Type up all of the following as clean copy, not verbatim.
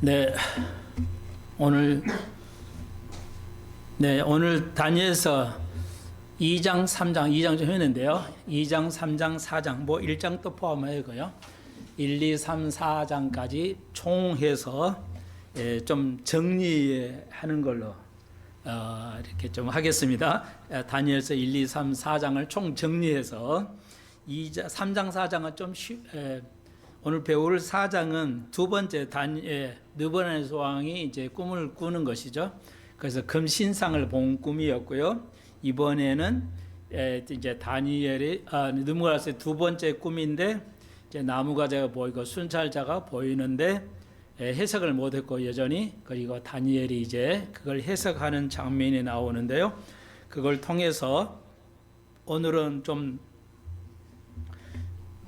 네, 오늘 오늘 다니엘서 2장, 3장, 2장 좀 했는데요. 2장, 3장, 4장, 뭐 1장도 포함하고요. 1, 2, 3, 4장까지 총해서 좀 정리하는 걸로 이렇게 좀 하겠습니다. 다니엘서 1, 2, 3, 4장을 총 정리해서 3장, 4장은 좀 오늘 배울 4장은 두 번째 느부갓네살 왕이 이제 꿈을 꾸는 것이죠. 그래서 금신상을 본 꿈이었고요. 이번에는 이제 다니엘이 느부갓네살의 두 번째 꿈인데 이제 나무가지가 보이고 순찰자가 보이는데 해석을 못했고 여전히, 그리고 다니엘이 이제 그걸 해석하는 장면이 나오는데요. 그걸 통해서 오늘은 좀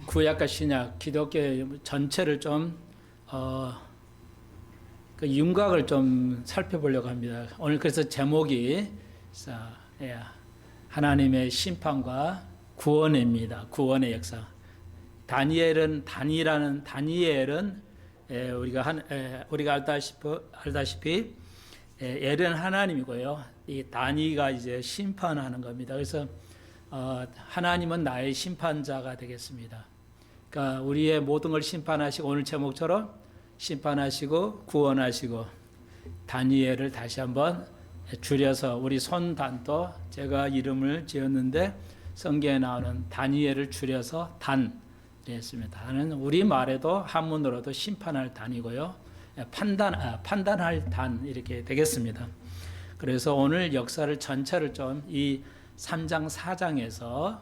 구약과 신약, 기독교 전체를 좀 그 윤곽을 좀 살펴보려고 합니다. 오늘 그래서 제목이 하나님의 심판과 구원입니다. 구원의 역사. 다니엘은 우리가 알다시피 엘은 하나님이고요. 이 다니가 이제 심판하는 겁니다. 그래서 하나님은 나의 심판자가 되겠습니다. 그러니까 우리의 모든 걸 심판하시고, 오늘 제목처럼 심판하시고 구원하시고, 다니엘을 다시 한번 줄여서 우리 손단도 제가 이름을 지었는데 성경에 나오는 다니엘을 줄여서 단 했습니다. 단은 우리 말에도 한문으로도 심판할 단이고요. 판단할 단 이렇게 되겠습니다. 그래서 오늘 역사를 전체를 좀 이 3장 4장에서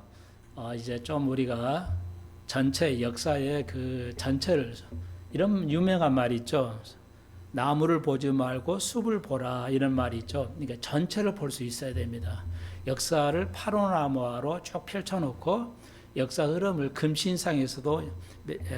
이제 좀 우리가 전체 역사의 그 전체를, 이런 유명한 말이 있죠. 나무를 보지 말고 숲을 보라, 이런 말이 있죠. 그러니까 전체를 볼 수 있어야 됩니다. 역사를 파노라마로 쭉 펼쳐놓고 역사 흐름을 금신상에서도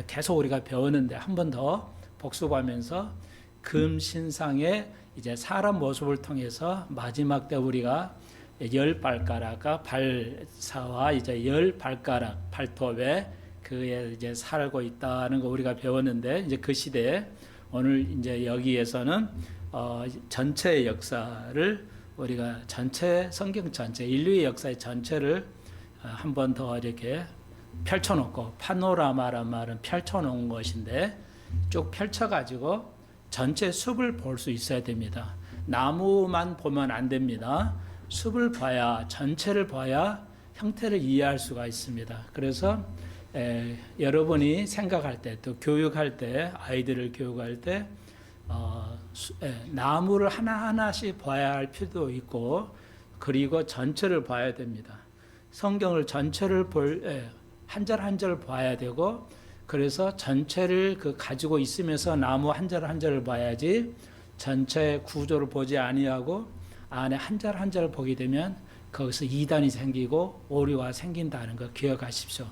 계속 우리가 배우는데 한 번 더 복습하면서 금신상의 이제 사람 모습을 통해서 마지막 때 우리가 10발가락과 발사와 이제 10발가락 발톱에 그에 이제 살고 있다는 거 우리가 배웠는데, 이제 그 시대에 오늘 이제 여기에서는 전체의 역사를 우리가 성경 전체, 인류의 역사의 전체를 한 번 더 이렇게 펼쳐놓고, 파노라마란 말은 펼쳐놓은 것인데 쭉 펼쳐가지고 전체 숲을 볼 수 있어야 됩니다. 나무만 보면 안 됩니다. 숲을 봐야, 전체를 봐야 형태를 이해할 수가 있습니다. 그래서 여러분이 생각할 때, 또 교육할 때, 아이들을 교육할 때 나무를 하나하나씩 봐야 할 필요도 있고, 그리고 전체를 봐야 됩니다. 성경을 전체를 한 절 한 절 봐야 되고, 그래서 전체를 가지고 있으면서 나무 한 절 한 절을 봐야지, 전체 구조를 보지 아니하고 안에 한 절 한 절을 보게 되면 거기서 이단이 생기고 오류가 생긴다는 거 기억하십시오.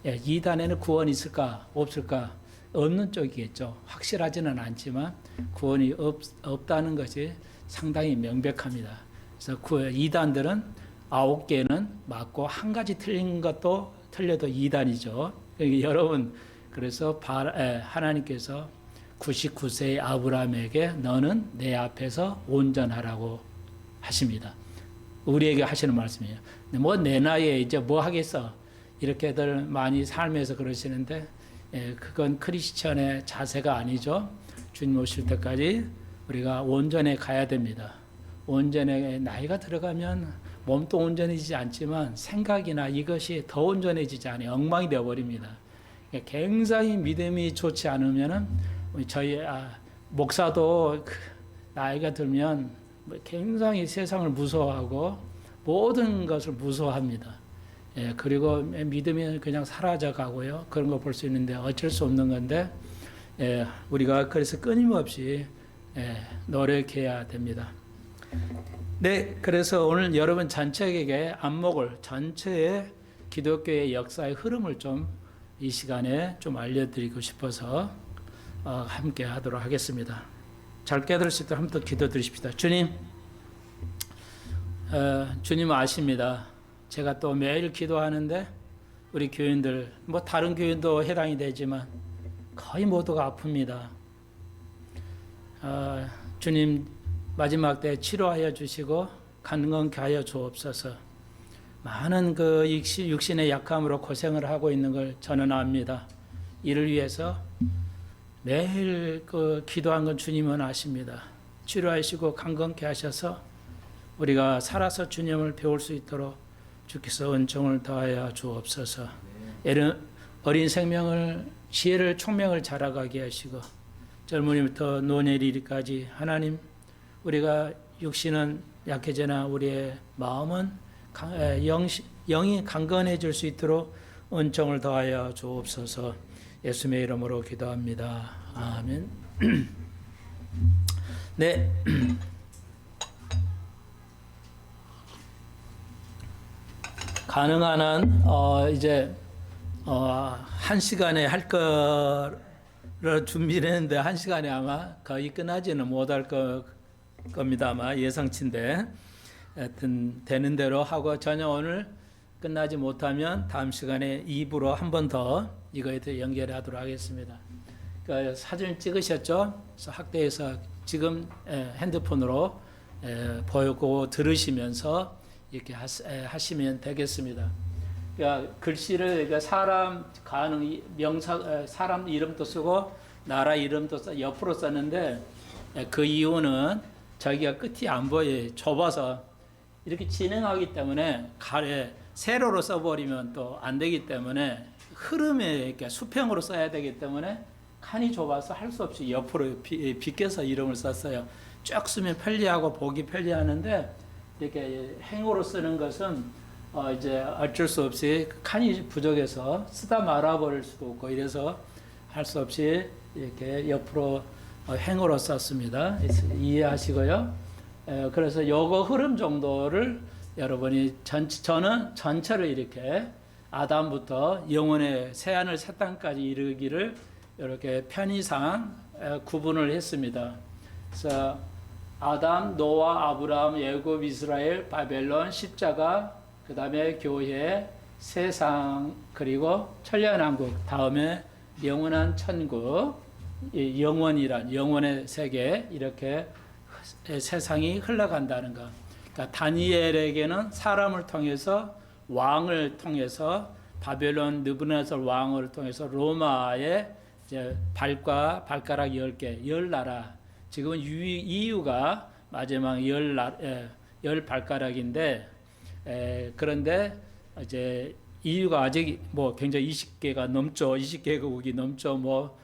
이단에는 구원이 있을까 없을까? 없는 쪽이겠죠. 확실하지는 않지만 구원이 없다는 것이 상당히 명백합니다. 그래서 이단들은 9개는 맞고 한 가지 틀린 것도 틀려도 이단이죠. 여러분, 그래서 하나님께서 99세의 아브라함에게 너는 내 앞에서 온전하라고 하십니다. 우리에게 하시는 말씀이에요. 뭐 내 나이에 이제 뭐 하겠어, 이렇게들 많이 삶에서 그러시는데 그건 크리스천의 자세가 아니죠. 주님 오실 때까지 우리가 온전해 가야 됩니다. 온전해, 나이가 들어가면 몸도 온전해지지 않지만 생각이나 이것이 더 온전해지지 않아요. 엉망이 되어버립니다. 굉장히 믿음이 좋지 않으면은 저희 목사도 나이가 들면 굉장히 세상을 무서워하고 모든 것을 무서워합니다. 그리고 믿음이 그냥 사라져 가고요. 그런 거 볼 수 있는데 어쩔 수 없는 건데, 우리가 그래서 끊임없이 노력해야 됩니다. 네, 그래서 오늘 여러분 전체에게 안목을, 전체의 기독교의 역사의 흐름을 좀 이 시간에 좀 알려드리고 싶어서 함께 하도록 하겠습니다. 잘 깨달을 수 있도록 한번 더 기도 드리십시다. 주님, 주님 아십니다. 제가 또 매일 기도하는데 우리 교인들, 다른 교인도 해당이 되지만 거의 모두가 아픕니다. 주님 마지막 때 치료하여 주시고 강건케 하여 주옵소서. 많은 그 육신의 약함으로 고생을 하고 있는 걸 저는 압니다. 이를 위해서 매일 그 기도한 건 주님은 아십니다. 치료하시고 강건케 하셔서 우리가 살아서 주님을 배울 수 있도록 주께서 은총을 더하여 주옵소서. 어린 생명을 지혜를 총명을 자라가게 하시고 젊은이부터 노년에 이르기까지 하나님, 우리가 육신은 약해지나 우리의 마음은 영이 강건해질 수 있도록 은총을 더하여 주옵소서. 예수님의 이름으로 기도합니다. 아멘. 네. 가능한 한 이제 1시간에 할 거를 준비를 했는데 1시간에 아마 거의 끝나지는 못할 겁니다. 아마 예상치인데 하여튼 되는 대로 하고, 전혀 오늘 끝나지 못하면 다음 시간에 2부로 한 번 더 이거에 대해 연결하도록 하겠습니다. 그러니까 사진 찍으셨죠? 그래서 학대에서 지금 핸드폰으로 보고 들으시면서 이렇게 하시면 되겠습니다. 그러니까 글씨를, 그러니까 사람 가능 명사, 사람 이름도 쓰고 나라 이름도 옆으로 썼는데, 그 이유는 저기가 끝이 안 보여요. 좁아서 이렇게 진행하기 때문에 세로로 써버리면 또 안 되기 때문에 흐름에 이렇게 수평으로 써야 되기 때문에 칸이 좁아서 할 수 없이 옆으로 비껴서 이름을 썼어요. 쭉 쓰면 편리하고 보기 편리하는데 이렇게 행으로 쓰는 것은 이제 어쩔 수 없이 칸이 부족해서 쓰다 말아버릴 수도 없고 이래서 할 수 없이 이렇게 옆으로 행으로 썼습니다. 이해하시고요. 그래서 요거 흐름 정도를 여러분이 저는 전체를 이렇게 아담부터 영원의 새하늘 새 땅까지 이르기를 이렇게 편의상 구분을 했습니다. 그래서 아담, 노아, 아브라함, 애굽, 이스라엘, 바벨론, 십자가, 그 다음에 교회, 세상, 그리고 천년왕국, 다음에 영원한 천국, 영원이란 영원의 세계, 이렇게 세상이 흘러간다는 것. 그러니까 다니엘에게는 사람을 통해서, 왕을 통해서, 바벨론 느부갓네살 왕을 통해서 로마의 이제 발가락 10개, 10나라. 지금 이유가 마지막 10발가락인데, 그런데 이제 이유가 아직 뭐 굉장히 20개가 넘죠. 20개국이 넘죠. 뭐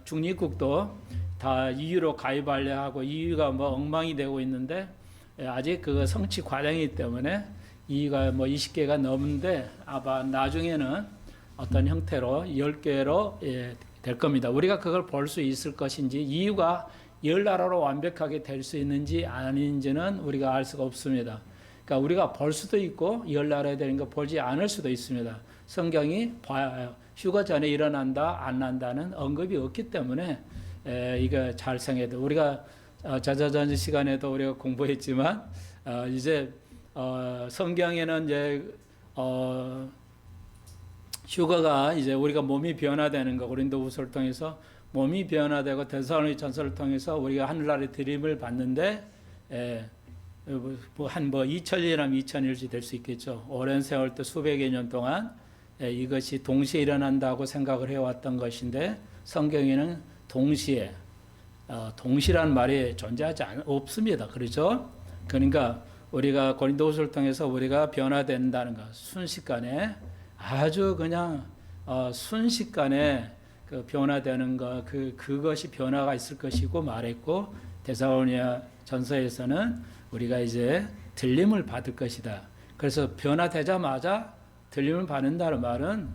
중립국도 다 EU로 가입하려 하고 EU가 뭐 엉망이 되고 있는데, 아직 그거 성취 과정이기 때문에 EU가 뭐 20개가 넘는데 아마 나중에는 어떤 형태로 10개로 될 겁니다. 우리가 그걸 볼 수 있을 것인지, EU가 10나라로 완벽하게 될 수 있는지 아닌지는 우리가 알 수가 없습니다. 그러니까 우리가 볼 수도 있고 10나라에 되는 거 보지 않을 수도 있습니다. 성경이 휴거 전에 일어난다 안 난다는 언급이 없기 때문에 이거 잘 생각해야 돼. 우리가 자자전 시간에도 우리가 공부했지만 이제 성경에는 이제 휴거가 이제 우리가 몸이 변화되는 거, 고린도후서를 통해서 몸이 변화되고 데살로니가 전서를 통해서 우리가 하늘나라의 드림을 받는데 한 2000년이나 2000일씩 될 수 있겠죠. 오랜 세월 때 수백여 년 동안 이것이 동시에 일어난다고 생각을 해왔던 것인데, 성경에는 동시에 동시란 말이 존재하지 없습니다. 그렇죠? 그러니까 우리가 고린도후서를 통해서 우리가 변화된다는 것, 순식간에 아주 그냥 순식간에 그 변화되는 것, 그것이 변화가 있을 것이고 말했고, 데살로니가 전서에서는 우리가 이제 들림을 받을 것이다. 그래서 변화되자마자 들림을 받는다는 말은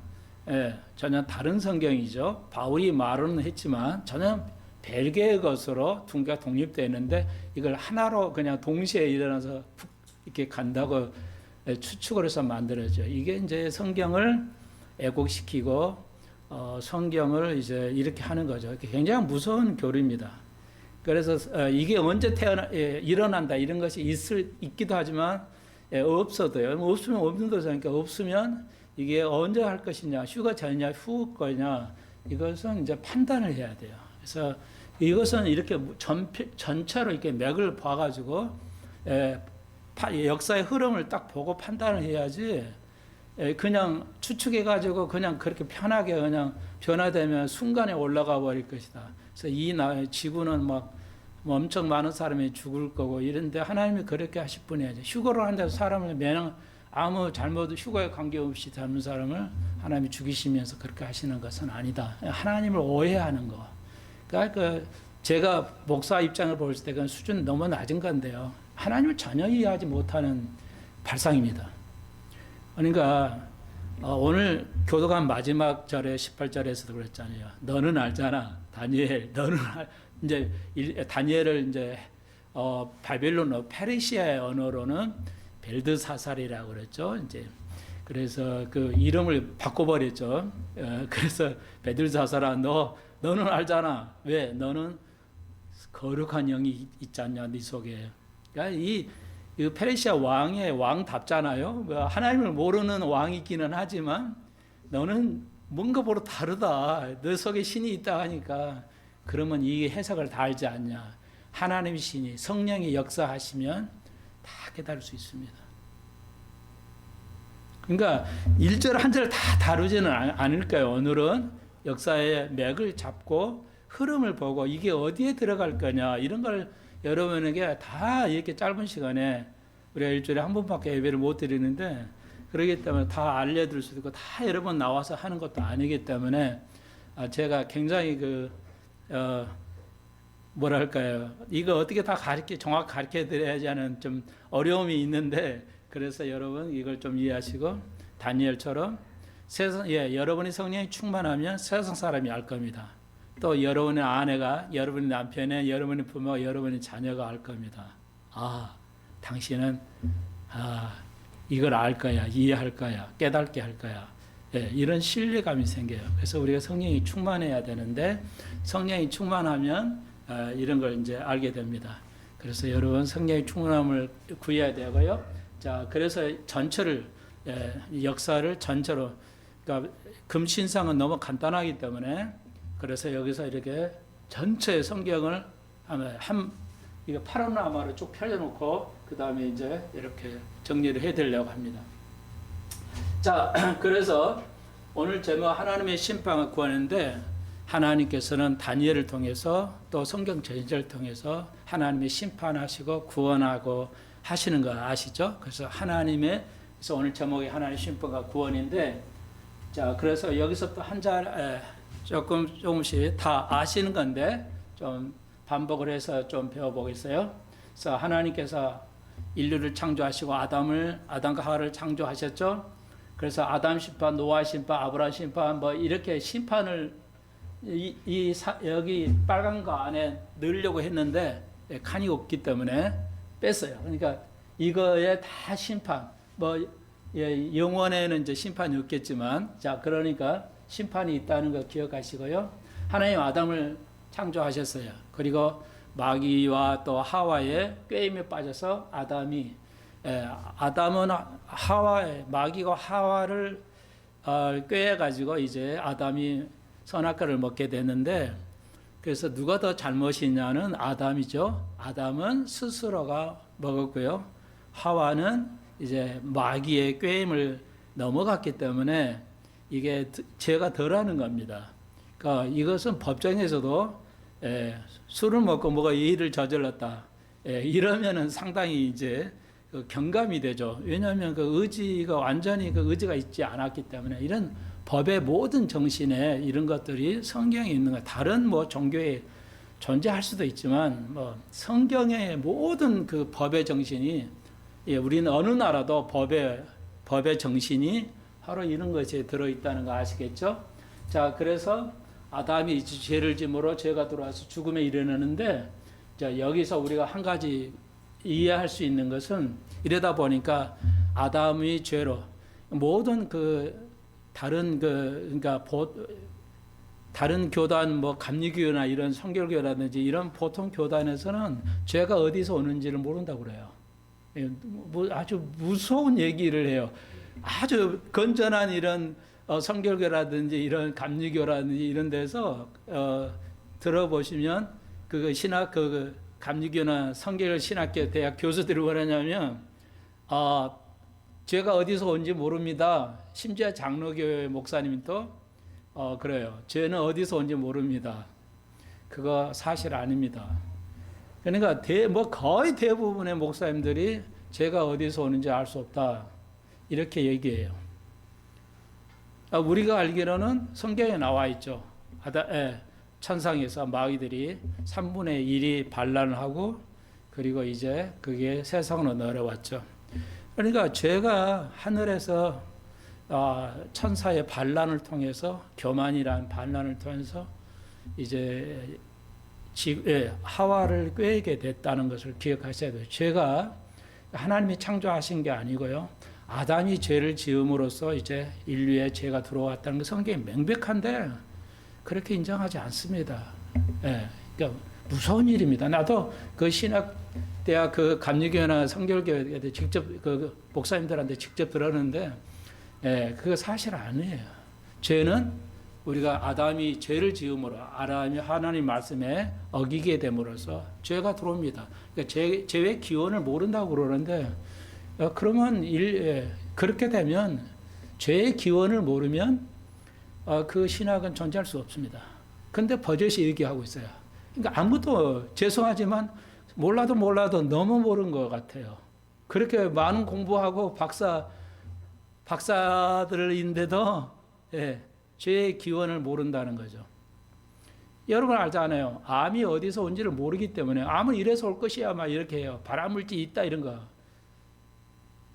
전혀 다른 성경이죠. 바울이 말은 했지만 전혀 별개의 것으로 둥가 독립되는데, 이걸 하나로 그냥 동시에 일어나서 푹 이렇게 간다고 추측을 해서 만들어져. 이게 이제 성경을 왜곡시키고 성경을 이제 이렇게 하는 거죠. 굉장히 무서운 교리입니다. 그래서 이게 언제 일어난다 이런 것이 있기도 하지만 없어도요. 없으면 없는 거니까, 없으면 이게 언제 할 것이냐, 휴가 전이냐 후 거냐, 이것은 이제 판단을 해야 돼요. 그래서 이것은 이렇게 전체로 이렇게 맥을 봐가지고 역사의 흐름을 딱 보고 판단을 해야지 그냥 추측해가지고 그냥 그렇게 편하게 그냥 변화되면 순간에 올라가 버릴 것이다. 그래서 지구는 막 엄청 많은 사람이 죽을 거고 이런데 하나님이 그렇게 하실 분이 아니죠. 휴거를 한다고 사람을 매년 아무 잘못 휴거에 관계없이 삶은 사람을 하나님이 죽이시면서 그렇게 하시는 것은 아니다. 하나님을 오해하는 거. 그러니까 제가 목사 입장을 볼 때 그건 수준 너무 낮은 건데요. 하나님을 전혀 이해하지 못하는 발상입니다. 그러니까 오늘 교도관 마지막 절에 18절에서도 그랬잖아요. 너는 알잖아, 다니엘. 너는 이제 다니엘을 이제 바벨론어 페르시아의 언어로는 벨드사살이라고 그랬죠. 이제 그래서 그 이름을 바꿔버렸죠. 그래서 벨드사살아, 너는 알잖아. 왜? 너는 거룩한 영이 있지 않냐, 네 속에. 그러니까 이 페르시아 왕의 왕답잖아요. 하나님을 모르는 왕이기는 하지만 너는 뭔가 보러 다르다. 너 속에 신이 있다 하니까 그러면 이 해석을 다 알지 않냐. 하나님의 신이 성령이 역사하시면 다 깨달을 수 있습니다. 그러니까 1절 1절 다 다루지는 않을까요? 오늘은 역사의 맥을 잡고 흐름을 보고 이게 어디에 들어갈 거냐 이런 걸 여러분에게 다 이렇게 짧은 시간에 우리가 일주일에 한 번밖에 예배를 못 드리는데 그러기 때문에 다 알려드릴 수도 있고 다 여러 번 나와서 하는 것도 아니기 때문에 제가 굉장히 뭐랄까요, 이거 어떻게 다 정확히 가르쳐 드려야지 하는 좀 어려움이 있는데 그래서 여러분 이걸 좀 이해하시고 다니엘처럼 여러분이 성령이 충만하면 세상 사람이 알 겁니다. 또 여러분의 아내가, 여러분의 남편의, 여러분의 부모가, 여러분의 자녀가 알 겁니다. 당신은 이걸 알 거야, 이해할 거야, 깨닫게 할 거야. 이런 신뢰감이 생겨요. 그래서 우리가 성령이 충만해야 되는데 성령이 충만하면 이런 걸 이제 알게 됩니다. 그래서 여러분 성령의 충만함을 구해야 되고요. 자, 그래서 전체를 역사를 전체로, 그러니까 금신상은 너무 간단하기 때문에 그래서 여기서 이렇게 전체 성경을 이거 파노라마로 쭉 펴놓고 그 다음에 이제 이렇게 정리를 해드리려고 합니다. 자, 그래서 오늘 제목 하나님의 심판을 구하는데 하나님께서는 다니엘을 통해서 또 성경 전체를 통해서 하나님의 심판하시고 구원하고 하시는 거 아시죠? 그래서 그래서 오늘 제목이 하나님의 심판과 구원인데, 자, 그래서 여기서 또 조금씩 다 아시는 건데 좀 반복을 해서 좀 배워보겠어요. 그래서 하나님께서 인류를 창조하시고 아담과 하와를 창조하셨죠. 그래서 아담 심판, 노아 심판, 아브라함 심판 뭐 이렇게 심판을 여기 빨간 거 안에 넣으려고 했는데 칸이 없기 때문에 뺐어요. 그러니까 이거에 다 심판, 영원에는 이제 심판이 없겠지만, 자, 그러니까 심판이 있다는 거 기억하시고요. 하나님 아담을 창조하셨어요. 그리고 마귀와 또 하와의 꾀임에 빠져서 아담은 마귀가 하와를 꾀해가지고 이제 아담이 선악과를 먹게 되는데, 그래서 누가 더 잘못이냐는 아담이죠. 아담은 스스로가 먹었고요. 하와는 이제 마귀의 꾀임을 넘어갔기 때문에 이게 죄가 덜하는 겁니다. 그러니까 이것은 법정에서도 술을 먹고 뭐가 일을 저질렀다, 이러면은 상당히 이제 경감이 되죠. 왜냐하면 그 의지가 완전히 그 의지가 있지 않았기 때문에. 이런 법의 모든 정신에 이런 것들이 성경에 있는 거, 다른 종교에 존재할 수도 있지만 성경의 모든 그 법의 정신이, 우리는 어느 나라도 법의 정신이 바로 이런 것에 들어있다는 거 아시겠죠? 자, 그래서 아담이 죄를 짐으로 죄가 들어와서 죽음에 이르는데, 자, 여기서 우리가 한 가지 이해할 수 있는 것은, 이러다 보니까 아담의 죄로 모든 그러니까 다른 교단, 감리교나 이런 성결교라든지 이런 보통 교단에서는 죄가 어디서 오는지를 모른다고 그래요. 아주 무서운 얘기를 해요. 아주 건전한 이런 성결교라든지 이런 감리교라든지 이런 데서 들어보시면 그 신학 그 감리교나 성결 신학교 대학 교수들이 뭐라냐면 제가 어디서 온지 모릅니다. 심지어 장로교회 목사님이 또 그래요. 죄는 어디서 온지 모릅니다. 그거 사실 아닙니다. 그러니까 거의 대부분의 목사님들이 죄가 어디서 오는지 알 수 없다. 이렇게 얘기해요. 우리가 알기로는 성경에 나와 있죠. 천상에서 마귀들이 3분의 1이 반란을 하고 그리고 이제 그게 세상으로 내려왔죠. 그러니까 죄가 하늘에서 천사의 반란을 통해서 교만이란 반란을 통해서 이제 하와를 꾀게 됐다는 것을 기억하셔야 돼요. 죄가 하나님이 창조하신 게 아니고요. 아담이 죄를 지음으로써 이제 인류의 죄가 들어왔다는 게 성경이 명백한데 그렇게 인정하지 않습니다. 그러니까 무서운 일입니다. 나도 그 신학대학 그 감리교회나 성결교회 직접 그 목사님들한테 직접 들었는데 그거 사실 아니에요. 죄는 우리가 아담이 죄를 지음으로 아담이 하나님 말씀에 어기게 됨으로써 죄가 들어옵니다. 그러니까 죄의 기원을 모른다고 그러는데 그러면 그렇게 되면 죄의 기원을 모르면 그 신학은 존재할 수 없습니다. 근데 버젓이 얘기하고 있어요. 그러니까 아무것도 죄송하지만 몰라도 너무 모르는 것 같아요. 그렇게 많은 공부하고 박사들인데도 죄의 기원을 모른다는 거죠. 여러분 알잖아요. 암이 어디서 온지를 모르기 때문에 암은 이래서 올 것이야 막 이렇게 해요. 발암물질 있다 이런 거.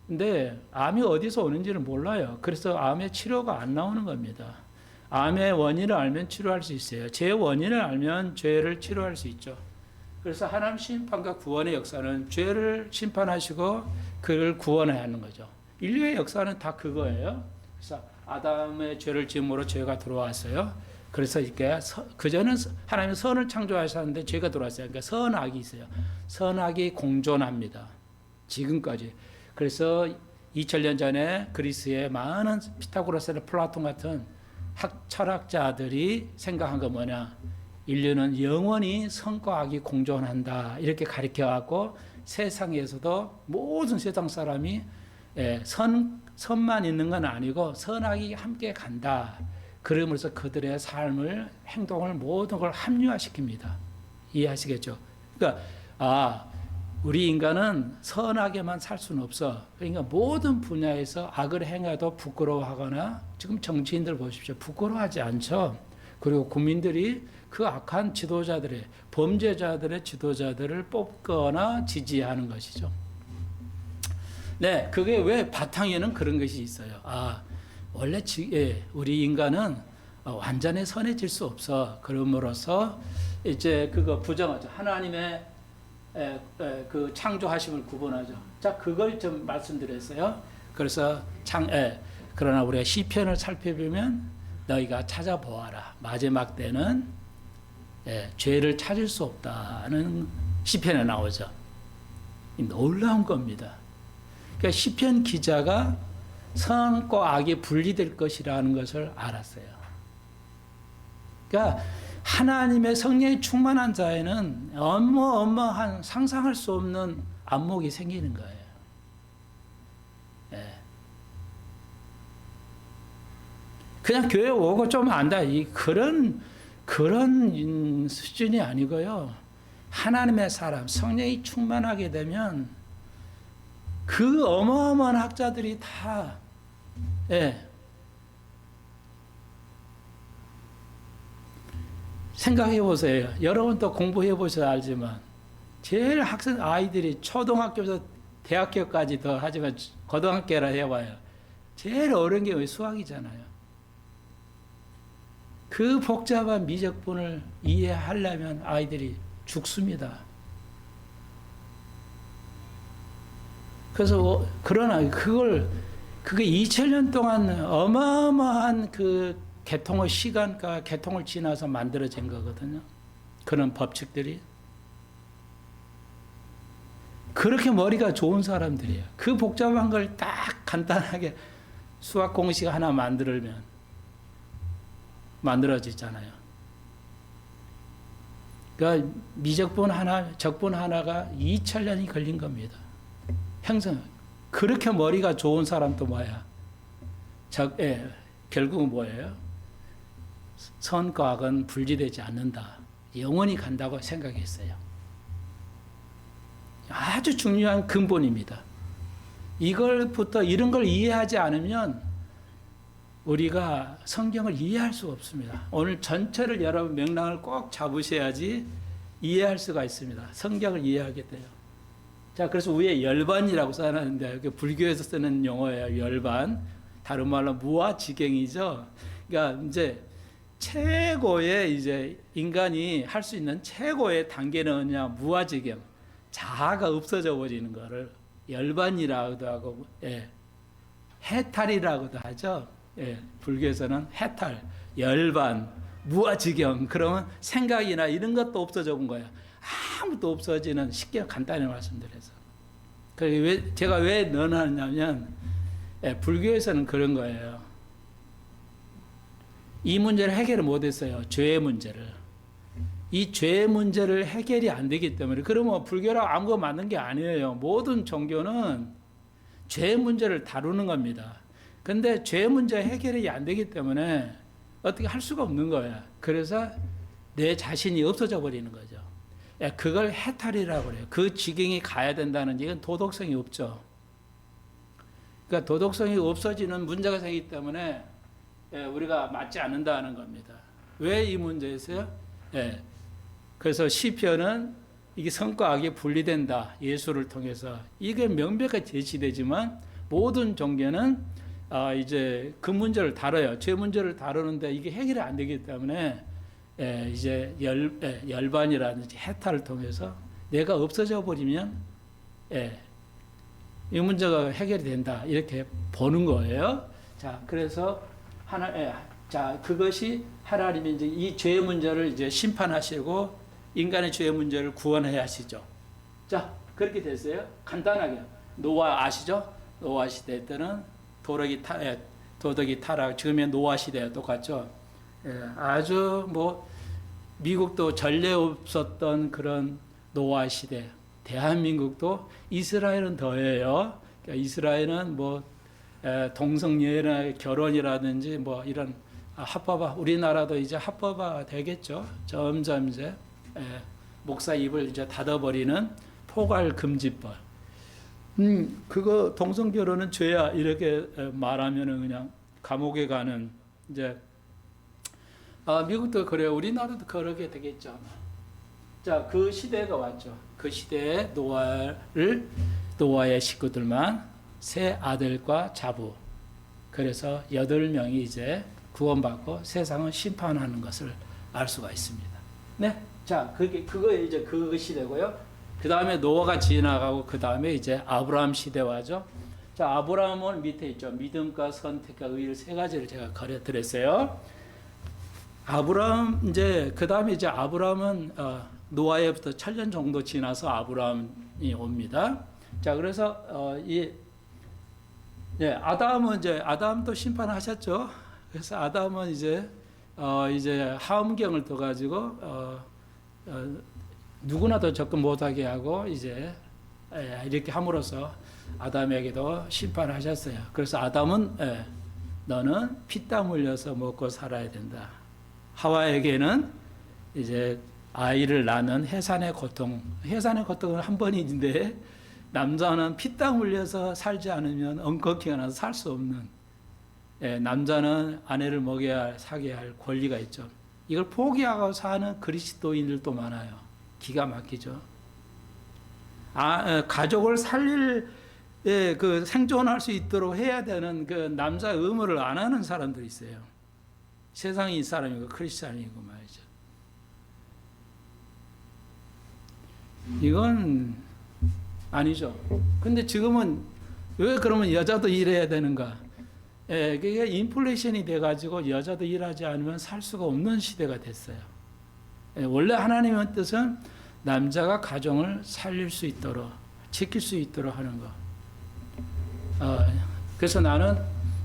근데 암이 어디서 오는지를 몰라요. 그래서 암의 치료가 안 나오는 겁니다. 암의 원인을 알면 치료할 수 있어요. 죄의 원인을 알면 죄를 치료할 수 있죠. 그래서 하나님 심판과 구원의 역사는 죄를 심판하시고 그를 구원해야 하는 거죠. 인류의 역사는 다 그거예요. 그래서 아담의 죄를 지음으로 죄가 들어왔어요. 그래서 이렇게 그전은 하나님은 선을 창조하셨는데 죄가 들어왔어요. 그러니까 선악이 있어요. 선악이 공존합니다. 지금까지. 그래서 2000년 전에 그리스의 많은 피타고라스나 플라톤 같은 철학자들이 생각한 건 뭐냐? 인류는 영원히 선과 악이 공존한다. 이렇게 가르쳐갖고 세상에서도 모든 세상 사람이 선만 있는 건 아니고 선악이 함께 간다. 그러면서 그들의 삶을, 행동을 모든 걸 합리화시킵니다. 이해하시겠죠? 그러니까 우리 인간은 선하게만 살 수는 없어. 그러니까 모든 분야에서 악을 행해도 부끄러워하거나 지금 정치인들 보십시오. 부끄러워하지 않죠. 그리고 국민들이 그 악한 지도자들의 범죄자들의 지도자들을 뽑거나 지지하는 것이죠. 네, 그게 왜 바탕에는 그런 것이 있어요. 원래 우리 인간은 완전히 선해질 수 없어. 그럼으로써 이제 그거 부정하죠. 하나님의 그 창조하심을 구분하죠. 자, 그걸 좀 말씀드렸어요. 그래서 그러나 우리가 시편을 살펴보면 너희가 찾아보아라. 마지막 때는 죄를 찾을 수 없다는 시편에 나오죠. 놀라운 겁니다. 그러니까 시편 기자가 선과 악이 분리될 것이라는 것을 알았어요. 그러니까 하나님의 성령이 충만한 자에는 어마어마한 상상할 수 없는 안목이 생기는 거예요. 그냥 교회 오고 좀 안다. 그런 수준이 아니고요. 하나님의 사람, 성령이 충만하게 되면 그 어마어마한 학자들이 다 생각해 보세요. 여러분도 공부해 보셔야 알지만 제일 아이들이 초등학교에서 대학교까지 더 하지만 고등학교라 해봐요. 제일 어려운 게 수학이잖아요. 그 복잡한 미적분을 이해하려면 아이들이 죽습니다. 그래서 그러나 그게 2000년 동안 어마어마한 그 개통의 시간과 개통을 지나서 만들어진 거거든요. 그런 법칙들이. 그렇게 머리가 좋은 사람들이에요. 그 복잡한 걸 딱 간단하게 수학 공식 하나 만들어지잖아요. 그러니까 미적분 하나, 적분 하나가 2000년이 걸린 겁니다. 형성. 그렇게 머리가 좋은 사람도 뭐야? 결국은 뭐예요? 선과학은 분리되지 않는다. 영원히 간다고 생각했어요. 아주 중요한 근본입니다. 이런 걸 이해하지 않으면 우리가 성경을 이해할 수가 없습니다. 오늘 전체를 여러분 맥락을 꼭 잡으셔야지 이해할 수가 있습니다. 성경을 이해하게 돼요. 자, 그래서 위에 열반이라고 써놨는데 불교에서 쓰는 용어예요. 열반. 다른 말로 무아지경이죠. 그러니까 이제 최고의 이제 인간이 할 수 있는 최고의 단계는 뭐냐? 무아지경. 자아가 없어져 버리는 거를 열반이라고도 하고, 해탈이라고도 하죠. 불교에서는 해탈, 열반, 무아지경. 그러면 생각이나 이런 것도 없어져 본 거예요. 아무것도 없어지는, 쉽게 간단히 말씀드려서. 제가 왜 넣어놨냐면, 불교에서는 그런 거예요. 이 문제를 해결을 못했어요. 죄의 문제를. 이 죄의 문제를 해결이 안 되기 때문에. 그러면 불교랑 아무거 맞는 게 아니에요. 모든 종교는 죄의 문제를 다루는 겁니다. 근데 죄의 문제 해결이 안 되기 때문에 어떻게 할 수가 없는 거예요. 그래서 내 자신이 없어져 버리는 거죠. 그걸 해탈이라고 그래요. 그 지경이 가야 된다는 이건 도덕성이 없죠. 그러니까 도덕성이 없어지는 문제가 생기기 때문에 우리가 맞지 않는다는 겁니다. 왜 이 문제에서요? 그래서 시편은 이게 선과 악이 분리된다. 예수를 통해서. 이게 명백하게 제시되지만 모든 종교는 이제 그 문제를 다뤄요. 죄 문제를 다루는데 이게 해결이 안 되기 때문에 이제 열반이라든지 해탈을 통해서 내가 없어져 버리면 이 문제가 해결이 된다. 이렇게 보는 거예요. 자, 그래서 그것이 하나님이 이제 이 죄의 문제를 이제 심판하시고 인간의 죄의 문제를 구원해야 하시죠. 자, 그렇게 됐어요. 간단하게. 노아 아시죠? 노아 시대 때는 도덕이 타락, 지금의 노아 시대와 똑같죠. 아주 미국도 전례 없었던 그런 노아 시대. 대한민국도 이스라엘은 더해요. 그러니까 이스라엘은 동성애나 결혼이라든지 이런 합법화, 우리나라도 이제 합법화 되겠죠. 점점 이제 목사 입을 이제 닫아버리는 포괄 금지법. 그거 동성 결혼은 죄야 이렇게 말하면은 그냥 감옥에 가는 이제 미국도 그래요. 우리나라도 그러게 되겠죠. 자, 그 시대가 왔죠. 그 시대에 노아의 식구들만 세 아들과 자부. 그래서 8명이 이제 구원받고 세상을 심판하는 것을 알 수가 있습니다. 네. 자, 그거 이제 그 시대고요. 그 다음에 노아가 지나가고 그 다음에 이제 아브라함 시대와 하죠. 자, 아브라함은 밑에 있죠. 믿음과 선택과 의를 세 가지를 제가 가려드렸어요. 아브라함 그 다음에 이제 아브라함은 노아에부터 1000년 정도 지나서 아브라함이 옵니다. 자, 그래서 아담도 심판하셨죠. 그래서 아담은 이제 하음경을 더 가지고 누구나 더 접근 못하게 하고 이제 이렇게 함으로써 아담에게도 심판하셨어요. 그래서 아담은 너는 피땀 흘려서 먹고 살아야 된다. 하와에게는 이제 아이를 낳는 해산의 고통은 한 번인데 남자는 피땀 흘려서 살지 않으면 엉겅퀴가 나서 살 수 없는, 남자는 아내를 먹여야 사게 할 권리가 있죠. 이걸 포기하고 사는 그리스도인들도 많아요. 기가 막히죠. 가족을 살릴 그 생존할 수 있도록 해야 되는 그 남자의 의무를 안 하는 사람들이 있어요. 세상에 이 사람이고 크리스찬이고 말이죠. 이건 아니죠. 근데 지금은 왜 그러면 여자도 일해야 되는가? 그게 인플레이션이 돼가지고 여자도 일하지 않으면 살 수가 없는 시대가 됐어요. 원래 하나님의 뜻은 남자가 가정을 살릴 수 있도록, 지킬 수 있도록 하는 거. 그래서 나는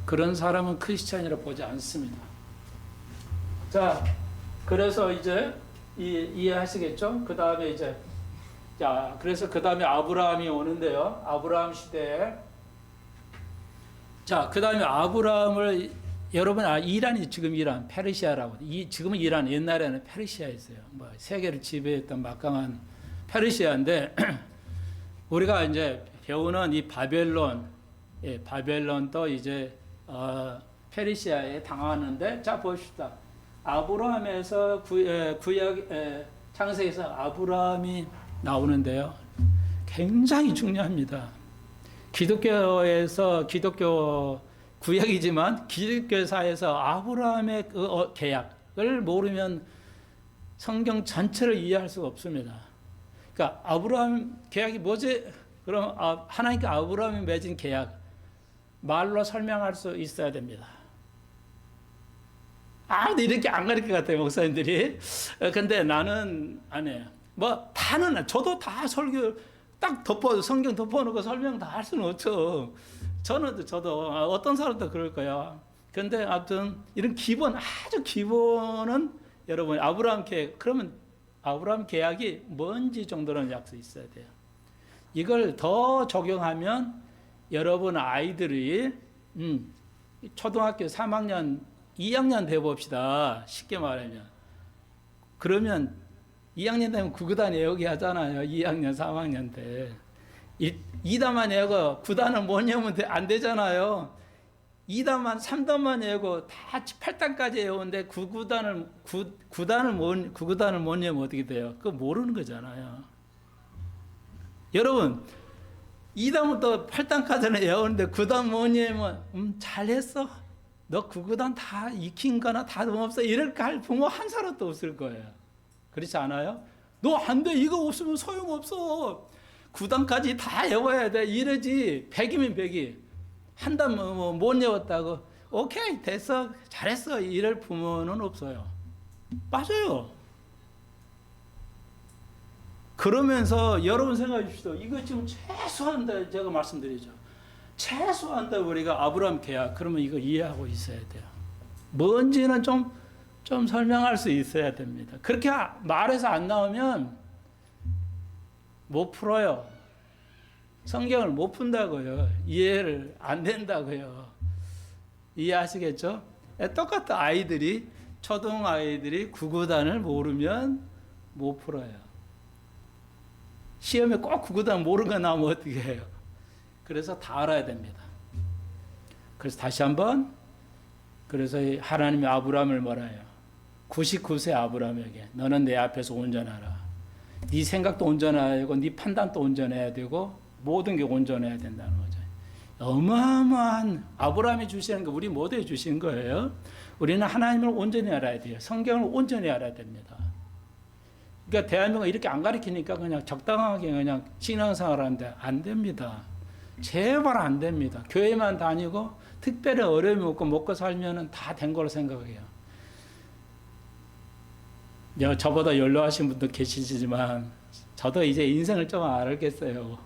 그런 사람은 크리스찬이라고 보지 않습니다. 자, 그래서 이제 이해하시겠죠? 그 다음에 이제 자, 그래서 그 다음에 아브라함이 오는데요. 아브라함 시대에 자, 그 다음에 아브라함을 여러분 이란이 지금 이란 페르시아라고 지금은 이란 옛날에는 페르시아였어요. 뭐 세계를 지배했던 막강한 페르시아인데 우리가 이제 배우는 이 바벨론, 바벨론도 이제 페르시아에 당하는데 자 봅시다. 아브라함에서 구약 창세기에서 아브라함이 나오는데요. 굉장히 중요합니다. 기독교에서 기독교 구약이지만 기독교사에서 아브라함의 그 계약을 모르면 성경 전체를 이해할 수가 없습니다. 그러니까 아브라함 계약이 뭐지? 그럼 하나님께 아브라함이 맺은 계약 말로 설명할 수 있어야 됩니다. 근데 이렇게 안 가르칠 것 같아요, 목사님들이. 근데 나는 안 해요. 뭐 다는 저도 다 설교 딱 성경 덮어놓고 설명 다 할 수는 없죠. 저도 어떤 사람도 그럴 거야. 근데 아무튼 이런 기본 아주 기본은 여러분 아브라함 계약 그러면 아브라함 계약이 뭔지 정도는 약속 있어야 돼요. 이걸 더 적용하면 여러분 아이들이 초등학교 3학년 2학년 돼 봅시다. 쉽게 말하면 그러면 2학년 되면 구구단 외우기 하잖아요. 2학년 3학년 때 2단만 외우고 9단을 못 외우면 안 되잖아요. 2단만 3단만 외우고 다 8단까지 외우는데 9구단을 못 외우면 어떻게 돼요? 그거 모르는 거잖아요. 여러분 2단부터 8단까지는 외우는데 9단 못 외우면 잘했어. 너 9구단 다 익힌 거나 다름없어. 이렇게 할 부모 한 사람도 없을 거예요. 그렇지 않아요? 너 안 돼. 이거 없으면 소용없어. 9단까지 다 외워야 돼. 이러지. 100이면 100이. 한 단 못 외웠다고. 오케이. 됐어. 잘했어. 이럴 부모는 없어요. 맞아요. 그러면서 여러분 생각해 주시죠. 이거 지금 최소한다 제가 말씀드리죠. 최소한다 우리가 아브라함 계약. 그러면 이거 이해하고 있어야 돼요. 뭔지는 좀 설명할 수 있어야 됩니다. 그렇게 말해서 안 나오면 못 풀어요. 성경을 못 푼다고요. 이해를 안 된다고요. 이해하시겠죠? 똑같은 아이들이 초등 아이들이 구구단을 모르면 못 풀어요. 시험에 꼭 구구단 모르는 거 나오면 어떻게 해요? 그래서 다 알아야 됩니다. 그래서 다시 한번 그래서 하나님이 아브라함을 뭐라 해요? 99세 아브라함에게 너는 내 앞에서 온전하라. 네 생각도 온전해야 되고 네 판단도 온전해야 되고 모든 게 온전해야 된다는 거죠. 어마어마한 아브라함이 주시는 거 우리 모두에 주신 거예요. 우리는 하나님을 온전히 알아야 돼요. 성경을 온전히 알아야 됩니다. 그러니까 대한민국이 이렇게 안 가르치니까 그냥 적당하게 그냥 신앙생활 하는데 안 됩니다. 제발 안 됩니다. 교회만 다니고 특별히 어려움이 없고 먹고 살면은 다 된 걸로 생각해요. 저보다 연로하신 분도 계시지만 저도 이제 인생을 좀 알겠어요.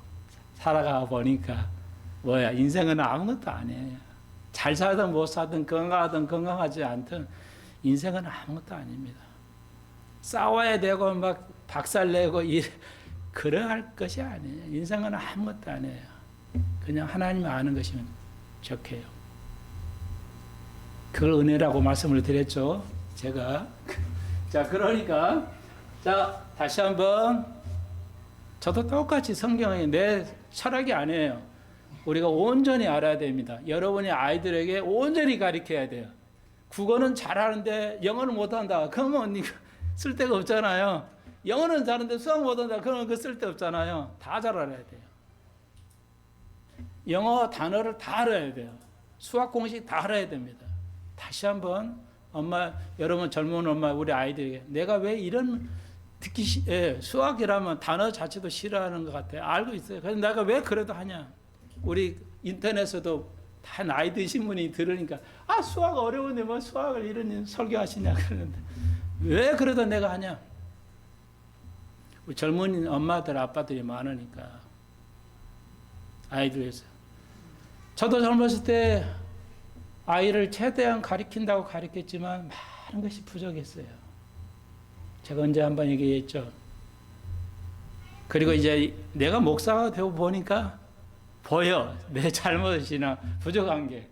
살아가 보니까 인생은 아무것도 아니에요. 잘 살든 못 살든 건강하든 건강하지 않든 인생은 아무것도 아닙니다. 싸워야 되고 막 박살내고 그래야 할 것이 아니에요. 인생은 아무것도 아니에요. 그냥 하나님이 아는 것이면 적해요. 그걸 은혜라고 말씀을 드렸죠. 제가. 자, 그러니까, 자, 다시 한번, 저도 똑같이 성경이 내 철학이 아니에요. 우리가 온전히 알아야 됩니다. 여러분이 아이들에게 온전히 가르쳐야 돼요. 국어는 잘하는데 영어는 못한다. 그러면 쓸데가 없잖아요. 영어는 잘하는데 수학 못한다. 그러면 그 쓸데없잖아요. 다 잘 알아야 돼요. 영어 단어를 다 알아야 돼요. 수학 공식 다 알아야 됩니다. 다시 한번 엄마, 여러분 젊은 엄마 우리 아이들에게 내가 왜 이런 수학이라면 단어 자체도 싫어하는 것 같아요. 알고 있어요. 그래서 내가 왜 그래도 하냐. 우리 인터넷에도 다 나이 드신 분이 들으니까 수학 어려운데 뭐 수학을 이런 설교하시냐 그러는데 왜 그래도 내가 하냐. 우리 젊은 엄마들 아빠들이 많으니까 아이들에서 저도 젊었을 때 아이를 최대한 가르친다고 가르쳤지만 많은 것이 부족했어요. 제가 언제 한번 얘기했죠. 그리고 이제 내가 목사가 되고 보니까 보여. 내 잘못이나 부족한 게.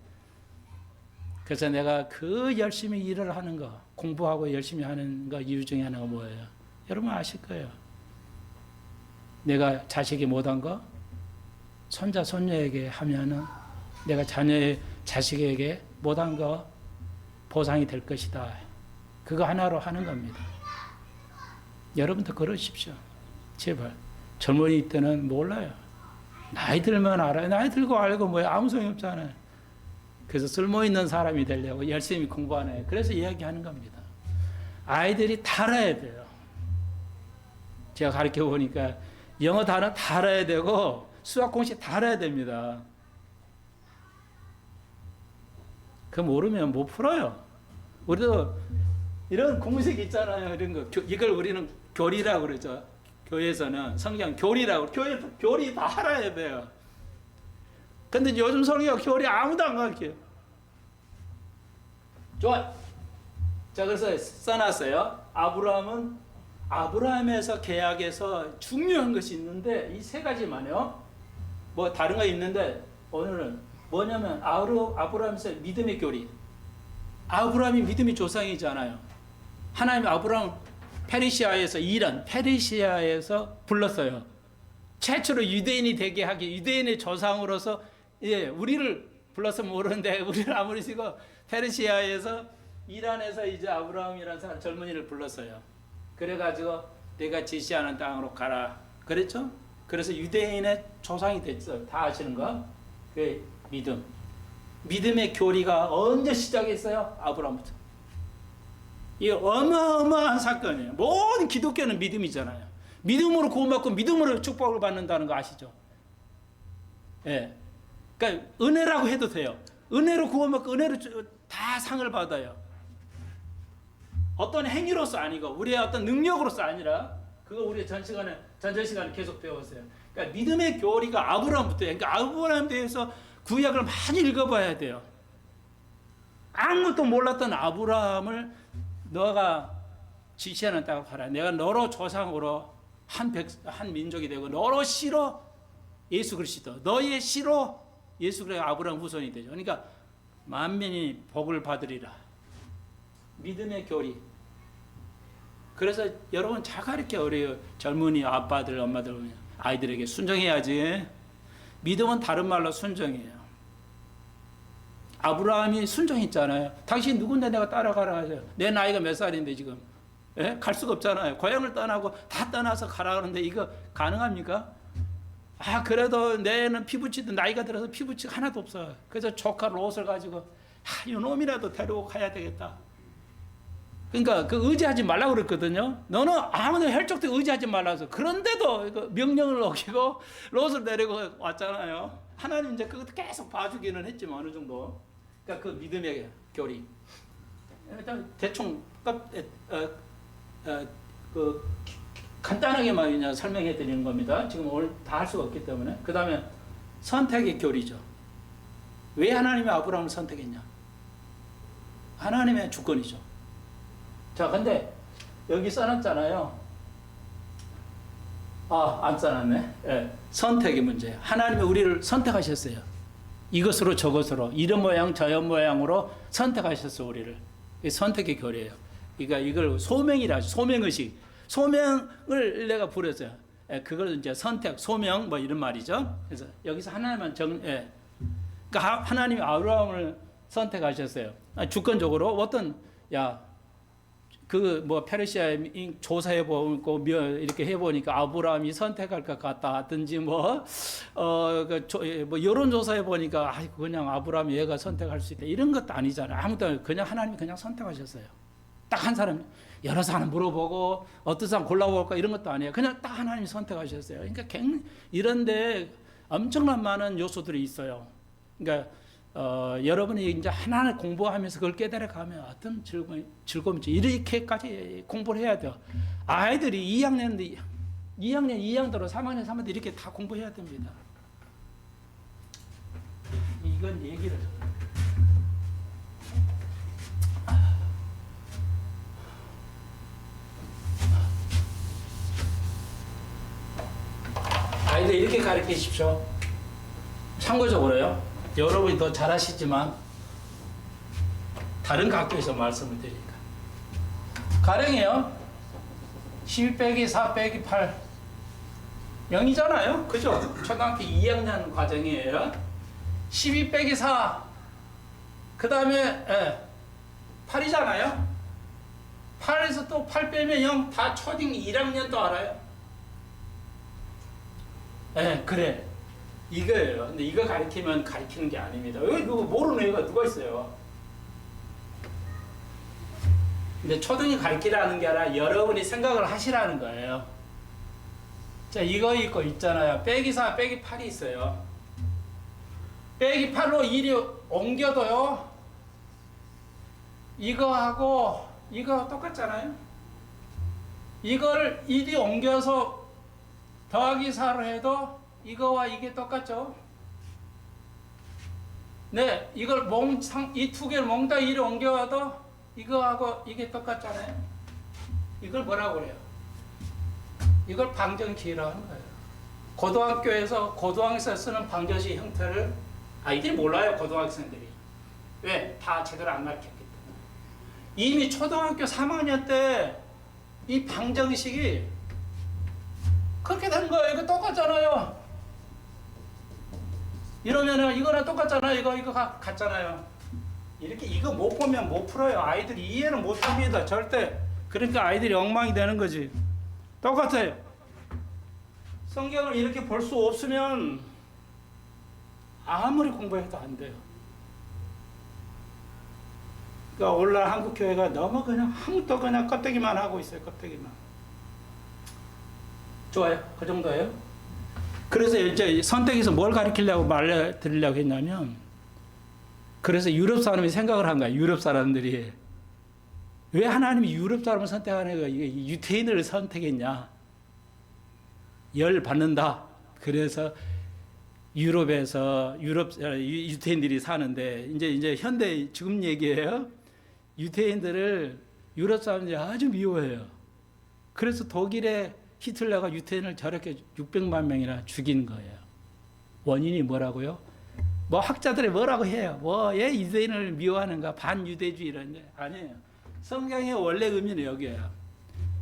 그래서 내가 그 열심히 일을 하는 거, 공부하고 열심히 하는 거 이유 중에 하나가 뭐예요? 여러분 아실 거예요. 내가 자식이 못한 거, 손자, 손녀에게 하면은 내가 자녀의 자식에게 못한 거 보상이 될 것이다. 그거 하나로 하는 겁니다. 여러분도 그러십시오. 제발. 젊은이 때는 몰라요. 나이 들면 알아요. 나이 들고 알고 뭐야. 아무 소용이 없잖아요. 그래서 쓸모있는 사람이 되려고 열심히 공부하네. 그래서 이야기하는 겁니다. 아이들이 다 알아야 돼요. 제가 가르쳐 보니까 영어 단어 다 알아야 되고 수학 공식 다 알아야 됩니다. 그거 모르면 못 풀어요. 우리도 이런 공식 있잖아요. 이런 거. 이걸 우리는 교리라고 그러죠. 교회에서는 성경 교리라고. 교리 다 알아야 돼요. 근데 요즘 성경 교리 아무도 안 가르쳐요. 좋아요. 자, 그래서 써놨어요. 아브라함에서 계약에서 중요한 것이 있는데 이 세 가지만요. 뭐 다른 거 있는데 오늘은 뭐냐면 아브라함에서 믿음의 교리. 아브라함이 믿음의 조상이잖아요. 하나님 아브라함 페르시아에서 불렀어요. 최초로 유대인이 되게 하기, 유대인의 조상으로서 우리를 불렀으면 모르는데 우리를 아무리 쓰고 페르시아에서 이란에서 이제 아브라함이라는 사람 젊은이를 불렀어요. 그래가지고 내가 지시하는 땅으로 가라. 그랬죠? 그래서 유대인의 조상이 됐어요. 다 아시는 거? 그 믿음. 믿음의 교리가 언제 시작했어요? 아브라함부터. 이게 어마어마한 사건이에요. 모든 기독교는 믿음이잖아요. 믿음으로 구원받고 믿음으로 축복을 받는다는 거 아시죠? 예. 그러니까 은혜라고 해도 돼요. 은혜로 구원받고 은혜로 다 상을 받아요. 어떤 행위로서 아니고 우리의 어떤 능력으로서 아니라 그거 우리 전시간에 계속 배웠어요. 그러니까 믿음의 교리가 아브라함부터예요. 그러니까 아브라함에 대해서 구약을 많이 읽어봐야 돼요. 아무것도 몰랐던 아브라함을 너가 지시하는 땅으로 가라. 내가 너로 조상으로 한 민족이 되고 너로 씨로 예수 그리스도, 너의 씨로 예수 그리스도 아브라함 후손이 되죠. 그러니까 만민이 복을 받으리라. 믿음의 교리. 그래서 여러분 잘 가르쳐 우리 젊은이 아빠들, 엄마들, 아이들에게 순종해야지. 믿음은 다른 말로 순종이에요. 아브라함이 순종했잖아요. 당신 누군데 내가 따라가라 하세요. 내 나이가 몇 살인데 지금. 예? 갈 수가 없잖아요. 고향을 떠나고 다 떠나서 가라 그러는데 이거 가능합니까? 그래도 내는 피부치도 나이가 들어서 피부치가 하나도 없어. 그래서 조카 롯을 가지고 이놈이라도 데리고 가야 되겠다. 그러니까 그 의지하지 말라고 그랬거든요. 너는 아무도 혈족도 의지하지 말라서. 그런데도 명령을 어기고 롯을 데리고 왔잖아요. 하나님 이제 그것도 계속 봐주기는 했지만 어느 정도. 그러니까 그 믿음의 교리. 일단 대충 간단하게만 그냥 설명해 드리는 겁니다. 지금 오늘 다 할 수가 없기 때문에. 그 다음에 선택의 교리죠. 왜 하나님이 아브라함을 선택했냐? 하나님의 주권이죠. 자, 근데 여기 써놨잖아요. 안 써놨네. 예, 선택의 문제예요. 하나님이 우리를 선택하셨어요. 이것으로 저것으로 이런 모양 저런 모양으로 선택하셨어 우리를. 이 선택의 교리예요. 그러니까 이걸 소명이라 하죠. 소명의식. 소명을 내가 부렸어요. 예, 그걸 이제 선택, 소명 뭐 이런 말이죠. 그래서 여기서 하나님만 그러니까 하나님이 아브라함을 선택하셨어요. 주권적으로 페르시아에 조사해보고 이렇게 해보니까 아브라함이 선택할 것 같다 하든지 여론조사해보니까 그냥 아브라함이 얘가 선택할 수 있다 이런 것도 아니잖아요. 아무튼 그냥 하나님이 그냥 선택하셨어요. 딱 한 사람, 여러 사람 물어보고 어떤 사람 골라볼까 이런 것도 아니에요. 그냥 딱 하나님이 선택하셨어요. 그러니까 이런데 엄청난 많은 요소들이 있어요. 그러니까 여러분이 이제 하나하나 공부하면서 그걸 깨달아가면 어떤 즐거움인지 이렇게까지 공부를 해야 돼요. 아이들이 2학년 2학년으로 3학년 3학년 이렇게 다 공부해야 됩니다. 이건 얘기를 거기서 이렇게 가르치십시오. 참고적으로요. 여러분이 더 잘하시지만 다른 각도에서 말씀을 드리니까. 가령이요. 12 빼기 4 빼기 8 0이잖아요. 그죠? 초등학교 2학년 과정이에요. 12 빼기 4 그 다음에 8이잖아요. 8에서 또 8 빼면 0 다 초딩 1학년도 알아요. 그래. 이거예요. 근데 이거 가르치면 가르치는 게 아닙니다. 왜 그거 모르는 애가 누가 있어요? 근데 초등이 가르치라는 게 아니라 여러분이 생각을 하시라는 거예요. 자, 이거 있고 있잖아요. 빼기 4, 빼기 8이 있어요. 빼기 8로 1이 옮겨도요. 이거하고 이거 똑같잖아요. 이걸 1이 옮겨서 더하기 4로 해도 이거와 이게 똑같죠. 네, 이걸 이 두 개를 몽땅 1이 옮겨와도 이거하고 이게 똑같잖아요. 이걸 뭐라고 그래요? 이걸 방정식이라고 하는 거예요. 고등학교에서 쓰는 방정식 형태를 아이들이 몰라요. 고등학생들이. 왜? 다 제대로 안 가르쳤기 때문에. 이미 초등학교 3학년 때 이 방정식이 그렇게 된 거예요. 이거 똑같잖아요. 이러면은 이거랑 똑같잖아요. 이거 같잖아요. 이렇게 이거 못 보면 못 풀어요. 아이들이 이해는 못 합니다. 절대. 그러니까 아이들이 엉망이 되는 거지. 똑같아요. 성경을 이렇게 볼 수 없으면 아무리 공부해도 안 돼요. 그러니까 오늘날 한국 교회가 너무 그냥 아무것도 그냥 껍데기만 하고 있어요. 껍데기만. 좋아요. 그 정도예요. 그래서 이제 선택해서 뭘 가르치려고 말려드리려고 했냐면, 그래서 유럽 사람이 생각을 한 거야. 유럽 사람들이 왜 하나님이 유럽 사람을 선택하는 거야? 이게 유태인을 선택했냐? 열 받는다. 그래서 유럽에서 유태인들이 사는데 이제 현대 지금 얘기예요. 유태인들을 유럽 사람들이 아주 미워해요. 그래서 독일의 히틀러가 유태인을 저렇게 600만 명이나 죽인 거예요. 원인이 뭐라고요? 뭐 학자들이 뭐라고 해요? 얘 유대인을 미워하는가? 반유대주의라는데 아니에요. 성경의 원래 의미는 여기에요.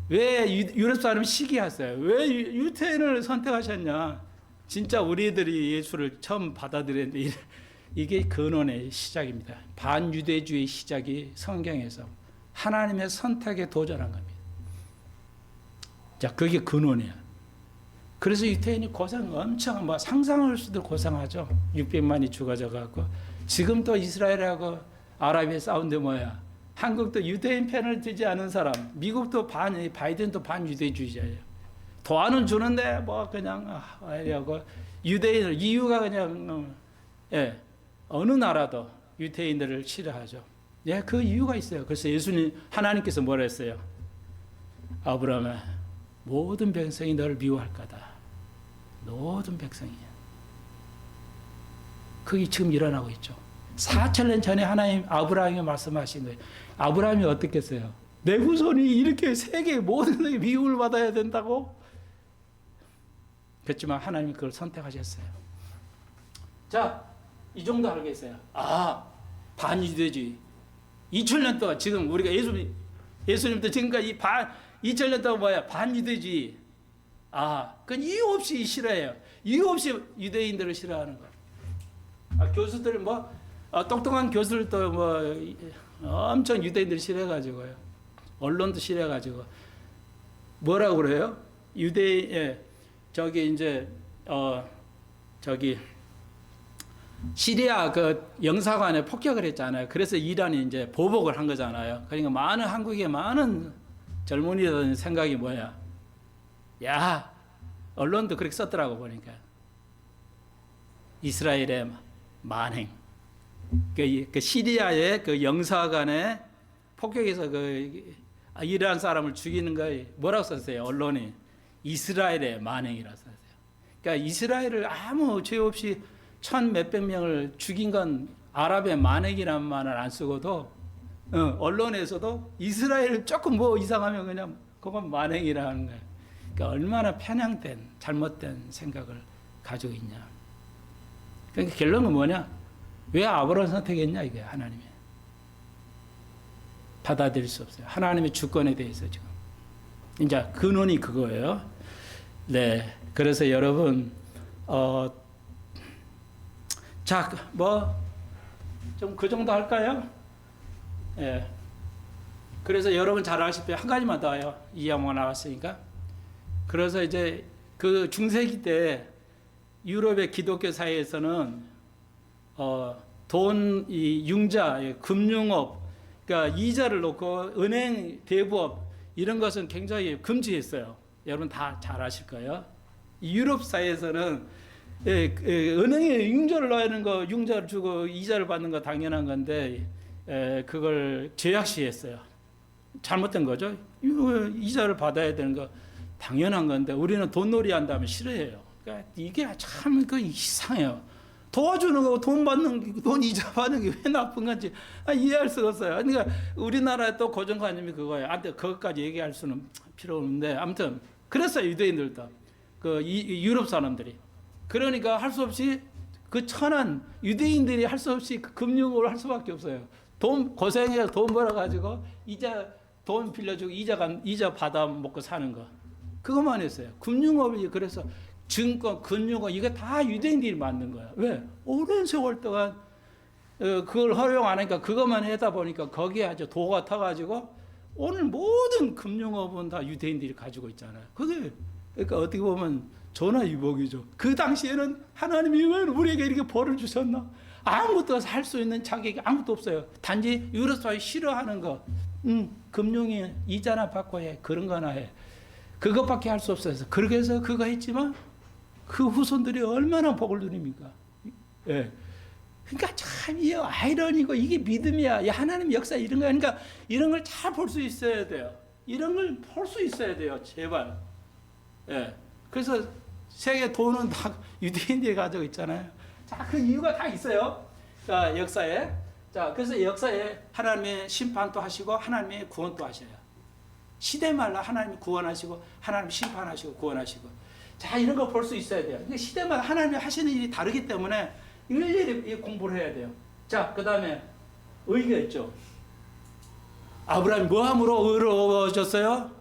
왜 유럽 사람이 시기했어요? 왜 유태인을 선택하셨냐? 진짜 우리들이 예수를 처음 받아들였는데 이게 근원의 시작입니다. 반유대주의 시작이 성경에서 하나님의 선택에 도전한 겁니다. 자, 그게 근원이야. 그래서 유태인이 고생 엄청 상상할 수도 고생하죠. 600만이 죽어져 갖고 지금 또 이스라엘하고 아랍이 싸운데 뭐야? 한국도 유대인 편을 들지 않은 사람, 미국도 바이든도 반유대주의자예요. 도안은 주는데 뭐 그냥 하려고 유대인을 이유가 그냥 어느 나라도 유대인들을 싫어하죠. 그 이유가 있어요. 그래서 하나님께서 뭐라 했어요? 아브라함아, 모든 백성이 너를 미워할 거다. 모든 백성이야. 그게 지금 일어나고 있죠. 4,000년 전에 하나님 아브라함이 말씀하신 거예요. 아브라함이 어떻게 했어요? 내 후손이 이렇게 세계 모든 게 미움을 받아야 된다고? 그렇지만 하나님이 그걸 선택하셨어요. 자, 이 정도 알겠어요. 반유대주의. 2000년 동안 지금 우리가 예수님도 지금까지 2000년 동안 뭐야? 반유대주의. 그건 이유 없이 싫어해요. 이유 없이 유대인들을 싫어하는 거예요. 교수들 똑똑한 교수들도 엄청 유대인들 싫어해가지고요. 언론도 싫어해가지고 뭐라고 그래요? 시리아 그 영사관에 폭격을 했잖아요. 그래서 이란이 이제 보복을 한 거잖아요. 그러니까 한국의 많은 젊은이들 생각이 뭐야? 언론도 그렇게 썼더라고 보니까. 이스라엘의 만행. 그 시리아의 그 영사관에 폭격해서 이란 사람을 죽이는 거 뭐라고 썼어요? 언론이 이스라엘의 만행이라고 썼어요. 그러니까 이스라엘을 아무 죄 없이 1,000몇백 명을 죽인 건 아랍의 만행이라는 말을 안 쓰고도 언론에서도 이스라엘 조금 이상하면 그냥 그건 만행이라는 거예요. 그러니까 얼마나 편향된 잘못된 생각을 가지고 있냐. 그러니까 결론은 뭐냐? 왜 아브라함을 선택했냐 이게 하나님이. 받아들일 수 없어요. 하나님의 주권에 대해서 지금. 이제 근원이 그거예요. 네. 그래서 여러분 자, 좀 그 정도 할까요? 예. 그래서 여러분 잘 아시다시피 한 가지만 더 해요. 이야기가 나왔으니까. 그래서 이제 그 중세기 때 유럽의 기독교 사회에서는 돈, 이 융자, 금융업, 그러니까 이자를 놓고 은행, 대부업 이런 것은 굉장히 금지했어요. 여러분 다 잘 아실 거예요. 유럽 사회에서는 은행에 융자를 넣어야 하는 거, 융자를 주고 이자를 받는 거 당연한 건데 그걸 제약시했어요. 잘못된 거죠. 이자를 받아야 되는 거 당연한 건데 우리는 돈놀이 한다면 싫어해요. 그러니까 이게 참 이상해요. 도와주는 거고 돈 이자 받는 게 왜 나쁜 건지 이해할 수가 없어요. 그러니까 우리나라의 또 고정관념이 그거예요. 아무튼 그것까지 얘기할 수는 필요 없는데 아무튼 그랬어요. 유대인들도 유럽 사람들이. 그러니까 할 수 없이 그 천한 유대인들이 할 수 없이 금융을 할 수밖에 없어요. 돈 고생해서 돈 벌어가지고 돈 빌려주고 이자 받아 먹고 사는 거 그것만 했어요. 금융업이 그래서 증권, 금융업 이거 다 유대인들이 만든 거야. 왜? 오랜 세월 동안 그걸 허용 안 하니까 그것만 하다 보니까 거기에 아주 도가 타가지고 오늘 모든 금융업은 다 유대인들이 가지고 있잖아요. 그러니까 어떻게 보면 전화위복이죠. 그 당시에는 하나님이 왜 우리에게 이렇게 벌을 주셨나? 아무것도 할 수 있는 자격이 아무것도 없어요. 단지 유럽 사회 싫어하는 거, 금융이 이자나 받고 해, 그런 거나 해. 그것밖에 할 수 없어서 그렇게 해서 그거 했지만 그 후손들이 얼마나 복을 누립니까? 예. 그러니까 참 이 아이러니고 이게 믿음이야. 이 하나님 역사 이런 거 그러니까 이런 걸 잘 볼 수 있어야 돼요. 이런 걸 볼 수 있어야 돼요. 제발. 예. 그래서 세계 돈은 다 유대인들이 가지고 있잖아요. 자, 그 이유가 다 있어요. 자, 역사에. 자, 그래서 역사에 하나님의 심판도 하시고 하나님의 구원도 하셔요. 시대마다 하나님이 구원하시고 하나님 심판하시고 구원하시고. 자, 이런 거 볼 수 있어야 돼요. 근데 시대마다 하나님이 하시는 일이 다르기 때문에 일일이 공부를 해야 돼요. 자, 그 다음에 의가 있죠. 아브라함이 뭐함으로 의로워졌어요?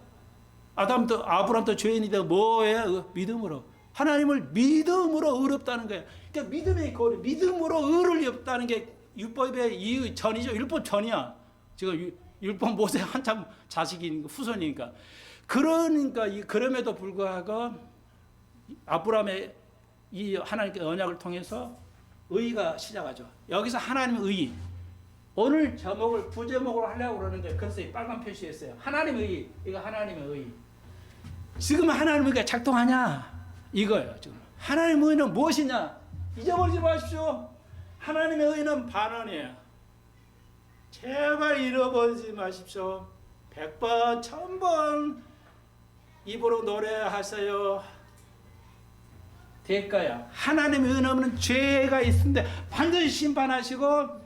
아브라함도 죄인이다. 뭐예요? 믿음으로. 하나님을 믿음으로 의롭다는 거예요. 그러니까 믿음의 거리, 믿음으로 의를 없다는 게 율법의 이유 전이죠. 율법 전이야. 지금 율법 모세 한참 자식이니까 후손이니까. 그러니까 그럼에도 불구하고 아브라함의 이 하나님께 언약을 통해서 의가 시작하죠. 여기서 하나님의 의. 오늘 제목을 부제목으로 하려고 그러는데 그래서 이 빨간 표시했어요. 하나님의 의. 이거 하나님의 의. 지금 하나님의 의가 작동하냐? 이거예요. 지금 하나님의 의는 무엇이냐? 잊어버리지 마십시오. 하나님의 의는 반원이에요. 제발 잃어버리지 마십시오. 100번, 1000번 입으로 노래하세요. 대가야. 하나님의 은혜는 죄가 있는데 반드시 심판하시고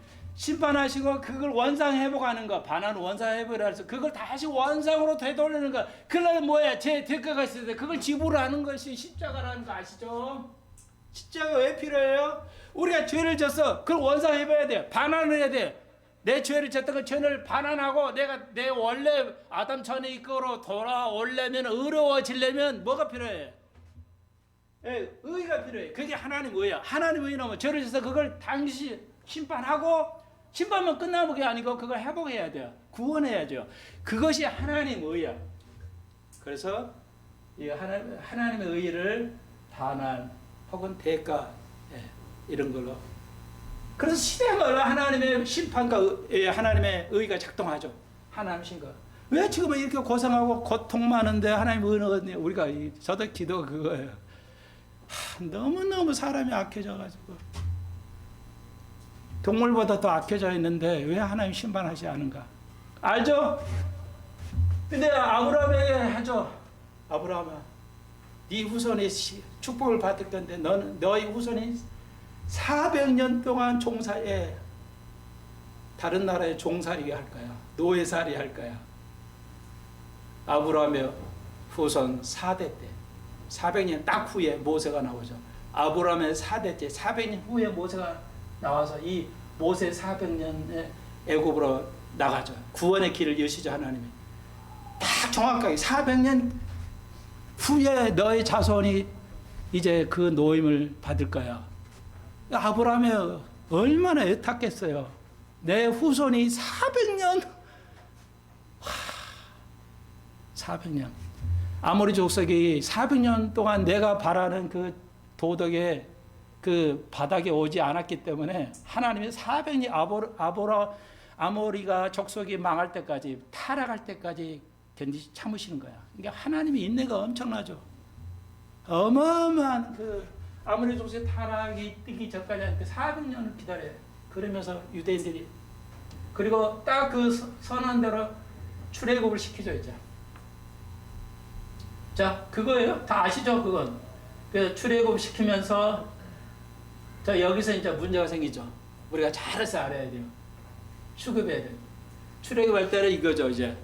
그걸 원상회복하는 거. 반환 원상회복이라 해서 그걸 다시 원상으로 되돌리는 거. 그러려면 뭐야? 제 대가가 있어야 돼. 그걸 지불하는 것이 십자가라는 거 아시죠? 십자가 왜 필요해요? 우리가 죄를 졌어. 그걸 원상회복해야 돼. 반환을 해야 돼. 내 죄를 졌던 그 죄를 반환하고 내가 내 원래 아담 전에 이거로 돌아오려면 의로워지려면 뭐가 필요해? 의가 필요해. 그게 하나님 의야. 하나님 의는 뭐 죄를 져서 그걸 당시 심판하고 심판만 끝나는 게 아니고 그걸 회복해야 돼요. 구원해야죠. 그것이 하나님 의야. 그래서 이 하나님의 의를 반환 혹은 대가 이런 걸로. 그래서 시대마다 하나님의 심판과 하나님의 의가 작동하죠. 하나님 신과. 왜 지금 이렇게 고생하고 고통 많은데 하나님의 의는 우리가 저도 기도가 그거예요. 너무너무 사람이 악해져가지고 동물보다 더 악해져 있는데 왜 하나님 심판하지 않은가? 알죠? 근데 아브라함에게 하죠. 아브라함아, 네 후손이 축복을 받을 건데 너희 후손이 400년 동안 종사에 다른 나라에 종살이 할 거야. 노예살이 할 거야. 아브라함의 후손 4대 때 400년 딱 후에 모세가 나오죠. 아브라함의 4대째 400년 후에 모세가 나와서 이 모세 400년의 애굽으로 나가죠. 구원의 길을 여시죠. 하나님이 딱 정확하게 400년 후에 너의 자손이 이제 그 노임을 받을 거야. 아브라함이 얼마나 애탔겠어요. 내 후손이 400년 400년 아모리 족속이 400년 동안 내가 바라는 그 도덕의 그 바닥에 오지 않았기 때문에 하나님이 400년 아모리가 족속이 망할 때까지 타락할 때까지 참으시는 거야. 그러니까 하나님의 인내가 엄청나죠. 어마어마한 그 아모리 족속의 타락이 뜨기 전까지 400년을 기다려요. 그러면서 유대인들이 그리고 딱 그 선언대로 출애굽을 시키죠. 이제 자 그거예요. 다 아시죠? 그건 그 출애굽 시키면서 자 여기서 이제 문제가 생기죠. 우리가 잘해서 알아야 돼요. 수급해야 돼요. 출애굽할 때는 이거죠. 이제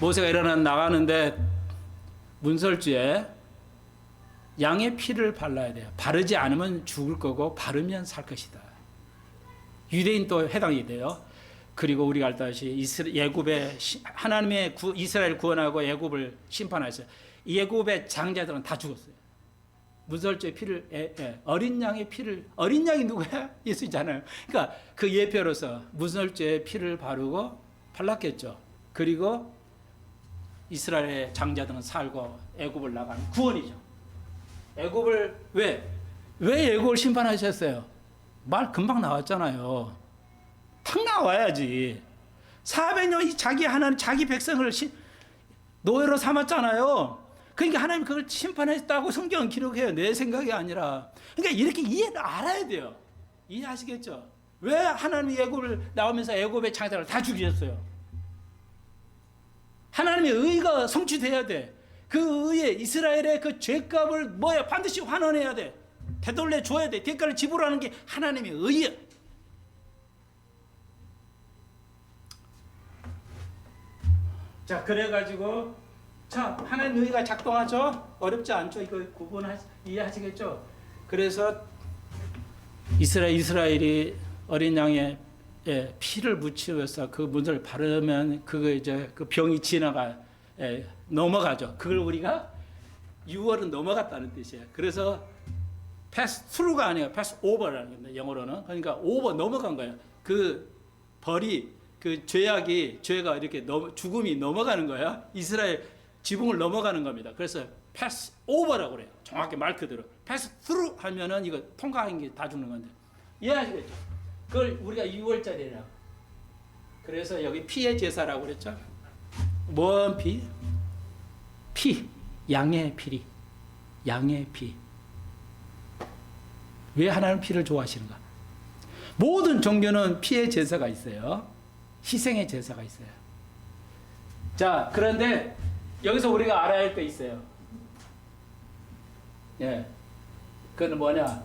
모세가 일어나 나가는데 문설주에 양의 피를 발라야 돼요. 바르지 않으면 죽을 거고 바르면 살 것이다. 유대인 또 해당이 돼요. 그리고 우리가 알다시피 예굽의 하나님의 이스라엘 구원하고 예굽을 심판하셨어요. 예굽의 장자들은 다 죽었어요. 문설주의 피를 어린 양의 피를 어린 양이 누구야? 예수잖아요. 그러니까 그 예표로서 문설주의 피를 바르고 발랐겠죠. 그리고 이스라엘의 장자들은 살고 애굽을 나가는 구원이죠. 애굽을 왜 애굽을 심판하셨어요? 말 금방 나왔잖아요. 탁 나와야지. 400년 자기 하나님 자기 백성을 노예로 삼았잖아요. 그러니까 하나님 그걸 심판했다고 성경은 기록해요. 내 생각이 아니라. 그러니까 이렇게 이해를 알아야 돼요. 이해하시겠죠? 왜 하나님이 애굽을 나오면서 애굽의 장자를 다 죽이셨어요? 하나님의 의가 성취돼야 돼. 그 의에 이스라엘의 그 죄값을 뭐야 반드시 환원해야 돼. 되돌려 줘야 돼. 대가를 지불하는 게 하나님의 의야. 자 그래가지고 자 하나님 의가 작동하죠. 어렵지 않죠. 이거 이해하시겠죠? 그래서 이스라엘이 어린 양의 피를 묻히면서 그 문을 바르면 그거 이제 그 병이 넘어가죠. 그걸 우리가 6월은 넘어갔다는 뜻이에요. 그래서 pass through가 아니에요. pass over라는 겁니다. 영어로는. 그러니까 over 넘어간 거예요. 그 벌이 그 죄가 이렇게 죽음이 넘어가는 거야. 이스라엘 지붕을 넘어가는 겁니다. 그래서 pass over라고 그래요. 정확히 말 그대로. pass through 하면은 이거 통과한 게 다 죽는 건데. 이해하시겠죠? 그걸 우리가 6월짜리라. 그래서 여기 피의 제사라고 그랬죠? 뭔 피? 피. 양의 피리. 양의 피. 왜 하나님 피를 좋아하시는가? 모든 종교는 피의 제사가 있어요. 희생의 제사가 있어요. 자, 그런데 여기서 우리가 알아야 할 게 있어요. 예. 그건 뭐냐?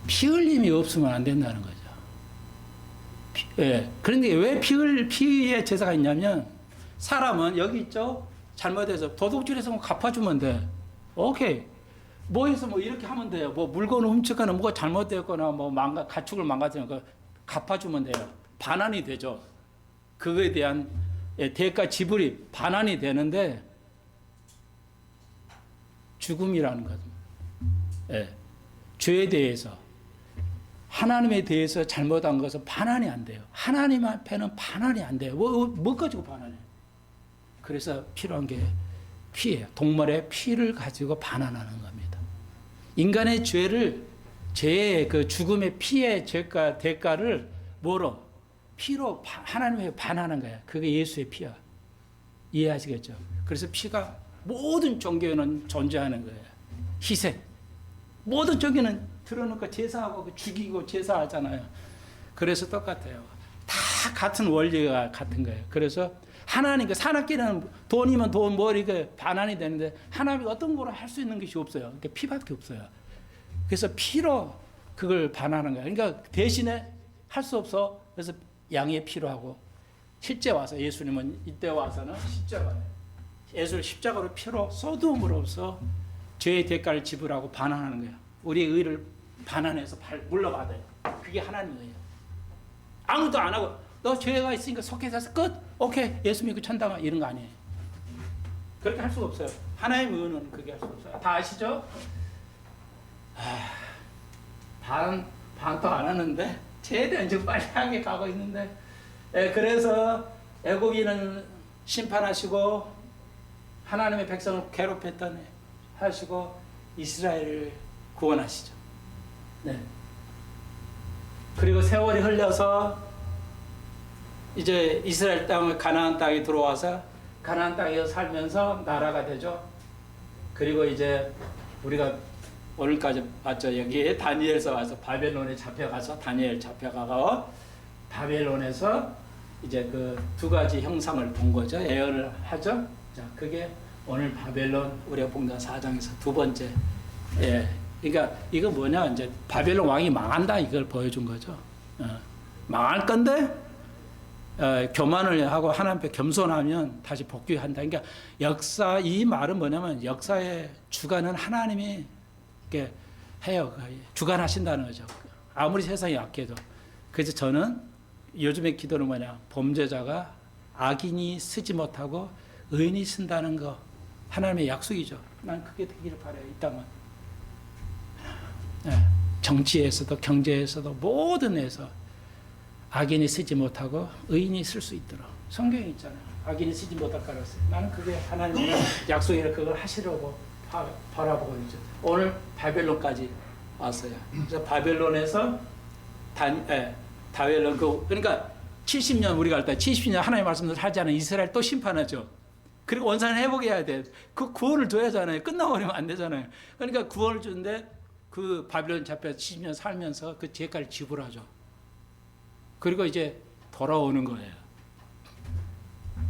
피 흘림이 없으면 안 된다는 거죠. 예. 그런데 왜 피의 제사가 있냐면, 사람은 여기 있죠? 잘못해서 도둑질해서 갚아주면 돼. 오케이. 뭐 해서 뭐 이렇게 하면 돼요. 뭐 물건을 훔치거나 뭐가 잘못되거나 뭐 가축을 망가뜨리면 그 갚아주면 돼요. 반환이 되죠. 그거에 대한 대가 지불이 반환이 되는데 죽음이라는 거죠. 예. 죄에 대해서 하나님에 대해서 잘못한 것은 반환이 안 돼요. 하나님 앞에는 반환이 안 돼요. 뭐 가지고 반환해요? 그래서 필요한 게 피예요. 동물의 피를 가지고 반환하는 겁니다. 인간의 죄의 그 죽음의 피의 대가를 뭐로? 피로 하나님의 반하는 거야. 그게 예수의 피야. 이해하시겠죠? 그래서 피가 모든 종교에는 존재하는 거예요. 희생. 모든 종교는 들어놓고 제사하고 죽이고 제사하잖아요. 그래서 똑같아요. 다 같은 원리가 같은 거예요. 그래서 하나님, 산악기는 돈이면 돈, 이렇게 반환이 되는데 하나님이 어떤 거로 할 수 있는 것이 없어요. 그러니까 피밖에 없어요. 그래서 피로 그걸 반하는 거예요. 그러니까 대신에 할 수 없어. 그래서 양의 피로 하고 실제 와서 예수님은 이때 와서는 십자가에 예수를 십자가로 피로 쏟음으로써 죄의 대가를 지불하고 반환하는 거예요. 우리의 의를 반환해서 물러받아요. 그게 하나님의 의예요. 아무도 안 하고 너 죄가 있으니까 속해서 끝. 오케이. 예수 믿고 천당 이런 거 아니에요. 그렇게 할 수가 없어요. 하나님의 의는 그렇게 할 수가 없어요. 다 아시죠? 반도 안 하는데 최대한 지금 빨리 하게 가고 있는데 그래서 애굽인은 심판하시고 하나님의 백성을 괴롭혔던 하시고 이스라엘을 구원하시죠. 네. 그리고 세월이 흘려서 이제 이스라엘 땅을 가나안 땅에 들어와서 가나안 땅에서 살면서 나라가 되죠. 그리고 이제 우리가 오늘까지 봤죠. 여기에 다니엘서 와서 바벨론에 잡혀가서 다니엘 잡혀가고 바벨론에서 이제 그 두 가지 형상을 본 거죠. 예언을 하죠. 자, 그게 오늘 바벨론 우리가 본다 4장에서 두 번째. 예. 그러니까 이거 뭐냐 이제 바벨론 왕이 망한다 이걸 보여준 거죠. 망할 건데 교만을 하고 하나님 앞에 겸손하면 다시 복귀한다. 그러니까 역사 이 말은 뭐냐면 역사의 주관은 하나님이 이렇게 해요. 주관하신다는 거죠. 아무리 세상이 약해도. 그래서 저는 요즘의 기도는 뭐냐 범죄자가 악인이 쓰지 못하고 의인이 쓴다는 거 하나님의 약속이죠. 난 그게 되기를 바라요. 이 땅은. 정치에서도 경제에서도 모든 데서 악인이 쓰지 못하고 의인이 쓸 수 있도록 성경에 있잖아요. 악인이 쓰지 못할 거라고 했어요. 나는 그게 하나님의 약속이라 그걸 하시려고 바라보고 있죠. 오늘 바벨론까지 왔어요. 그래서 바벨론에서 바벨론 그러니까 70년 우리가 할 때 70년 하나님의 말씀을 하지 않은 이스라엘 또 심판하죠. 그리고 원산 회복해야 돼. 그 구원을 줘야 하잖아요. 끝나버리면 안 되잖아요. 그러니까 구원을 주는데 그 바벨론 잡혀서 70년 살면서 그 죄가를 지불하죠. 그리고 이제 돌아오는 거예요.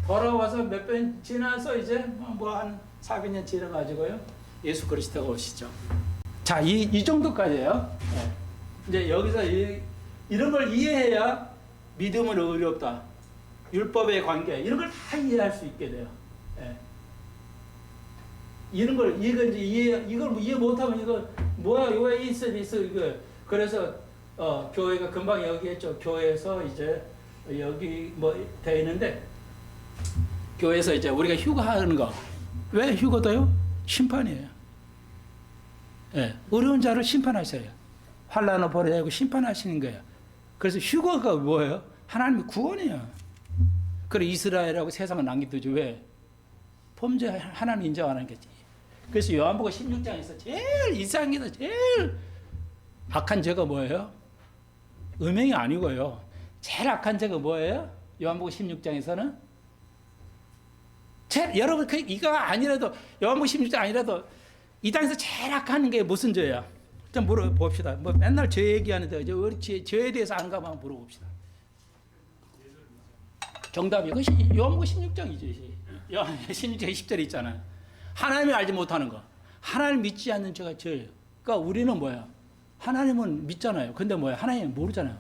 돌아와서 몇 번 지나서 이제 뭐 한 400년 지나가지고요. 예수 그리스도가 오시죠. 자, 이 정도까지예요. 네. 이제 여기서 이런 걸 이해해야 믿음은 어렵다. 율법의 관계 이런 걸 다 이해할 수 있게 돼요. 네. 이걸 이해 못하면 이거 뭐야 왜 있어 이거 그래서 교회가 금방 얘기했죠. 교회에서 이제 여기 뭐 돼 있는데 교회에서 이제 우리가 휴가하는 거 왜 휴가도요? 심판이에요. 예, 어려운 자를 심판하셔요. 환난을 벌여야 하고 심판하시는 거예요. 그래서 휴가가 뭐예요? 하나님의 구원이에요. 그래 이스라엘하고 세상을 남겨두지 왜? 범죄 하나님 인정 안 하는 거지. 그래서 요한복음 16장에서 제일 이상에서 제일 악한 죄가 뭐예요? 음행이 아니고요. 제일 악한 죄가 뭐예요? 요한복음 16장에서는 여러분 이거 아니라도 요한복음 16장 아니라도 이 땅에서 제일 악한 게 무슨 죄야? 좀 물어봅시다. 뭐 맨날 죄 얘기하는데 우리 죄에 대해서 아는가 한번 물어봅시다. 정답이 요한복음 16장이지. 요한복음 16장 10절에 있잖아요. 하나님을 알지 못하는 거. 하나님을 믿지 않는 죄가 죄예요. 그러니까 우리는 뭐야? 하나님은 믿잖아요. 근데 뭐야? 하나님은 모르잖아요.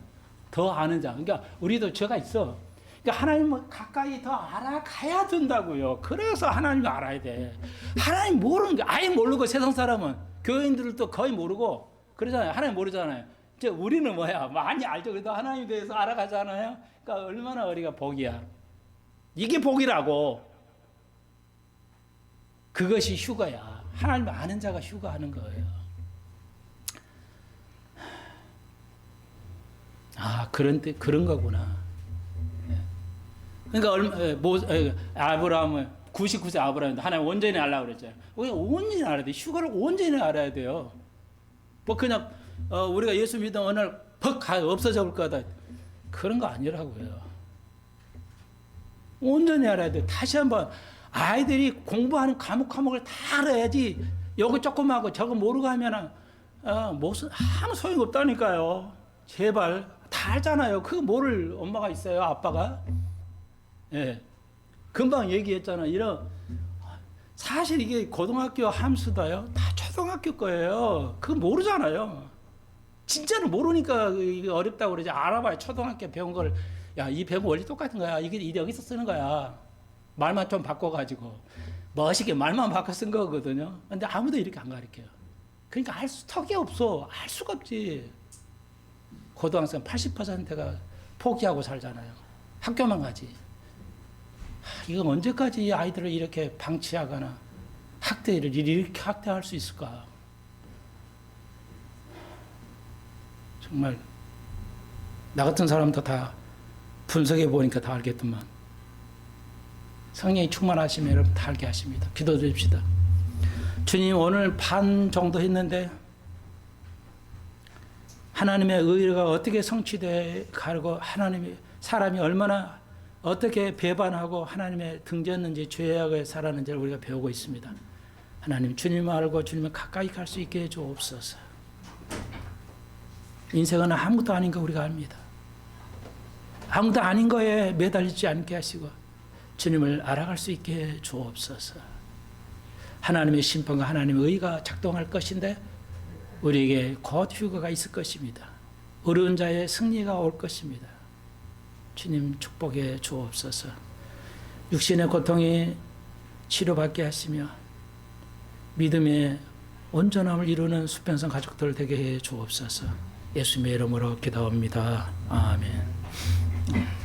더 아는 자. 그러니까 우리도 죄가 있어. 그러니까 하나님을 가까이 더 알아가야 된다고요. 그래서 하나님을 알아야 돼. 하나님 모르는 게 아예 모르고 세상 사람은 교인들도 거의 모르고 그러잖아요. 하나님 모르잖아요. 이제 우리는 뭐야? 많이 알죠. 그래도 하나님에 대해서 알아가잖아요. 그러니까 얼마나 우리가 복이야. 이게 복이라고. 그것이 휴가야. 하나님 아는 자가 휴가하는 거예요. 아, 그런 거구나. 그러니까 아브라함은 99세 아브라함인데 하나님 온전히 알라고 그랬잖아요. 온전히 알아야 돼. 휴가를 온전히 알아야 돼요. 뭐 그냥 우리가 예수 믿으면 어느 날 퍽 없어져 볼 거다. 그런 거 아니라고요. 온전히 알아야 돼. 다시 한번 아이들이 공부하는 과목을 다 알아야지. 요거 조금 하고 저거 모르고 하면은 무슨 아무 소용 없다니까요. 제발 다 알잖아요. 그거 모를 엄마가 있어요. 아빠가. 예. 금방 얘기했잖아. 사실 이게 고등학교 함수다요. 다 초등학교 거예요. 그거 모르잖아요. 진짜로 모르니까 이게 어렵다고 그러지. 알아봐야 초등학교 배운 걸, 야, 이 배운 원리 똑같은 거야. 이게 여기서 쓰는 거야. 말만 좀 바꿔가지고. 멋있게 말만 바꿔 쓴 거거든요. 근데 아무도 이렇게 안 가르쳐요. 그러니까 턱이 없어. 알 수가 없지. 고등학생 80%가 포기하고 살잖아요. 학교만 가지. 이건 언제까지 이 아이들을 이렇게 방치하거나 학대를 이렇게 학대할 수 있을까? 정말 나 같은 사람도 다 분석해 보니까 다 알겠더만. 성령이 충만하시면 여러분 다 알게 하십니다. 기도드립시다. 주님, 오늘 반 정도 했는데 하나님의 의가 어떻게 성취돼 가고 하나님이 사람이 얼마나 어떻게 배반하고 하나님의 등졌는지 죄악에 살았는지를 우리가 배우고 있습니다. 하나님, 주님을 알고 주님을 가까이 갈 수 있게 해주옵소서. 인생은 아무것도 아닌 거 우리가 압니다. 아무것도 아닌 거에 매달리지 않게 하시고 주님을 알아갈 수 있게 해 주옵소서. 하나님의 심판과 하나님의 의가 작동할 것인데 우리에게 곧 휴거가 있을 것입니다. 어려운 자의 승리가 올 것입니다. 주님 축복해 주옵소서. 육신의 고통이 치료받게 하시며 믿음의 온전함을 이루는 수평성 가족들 되게 해 주옵소서. 예수님의 이름으로 기도합니다. 아멘.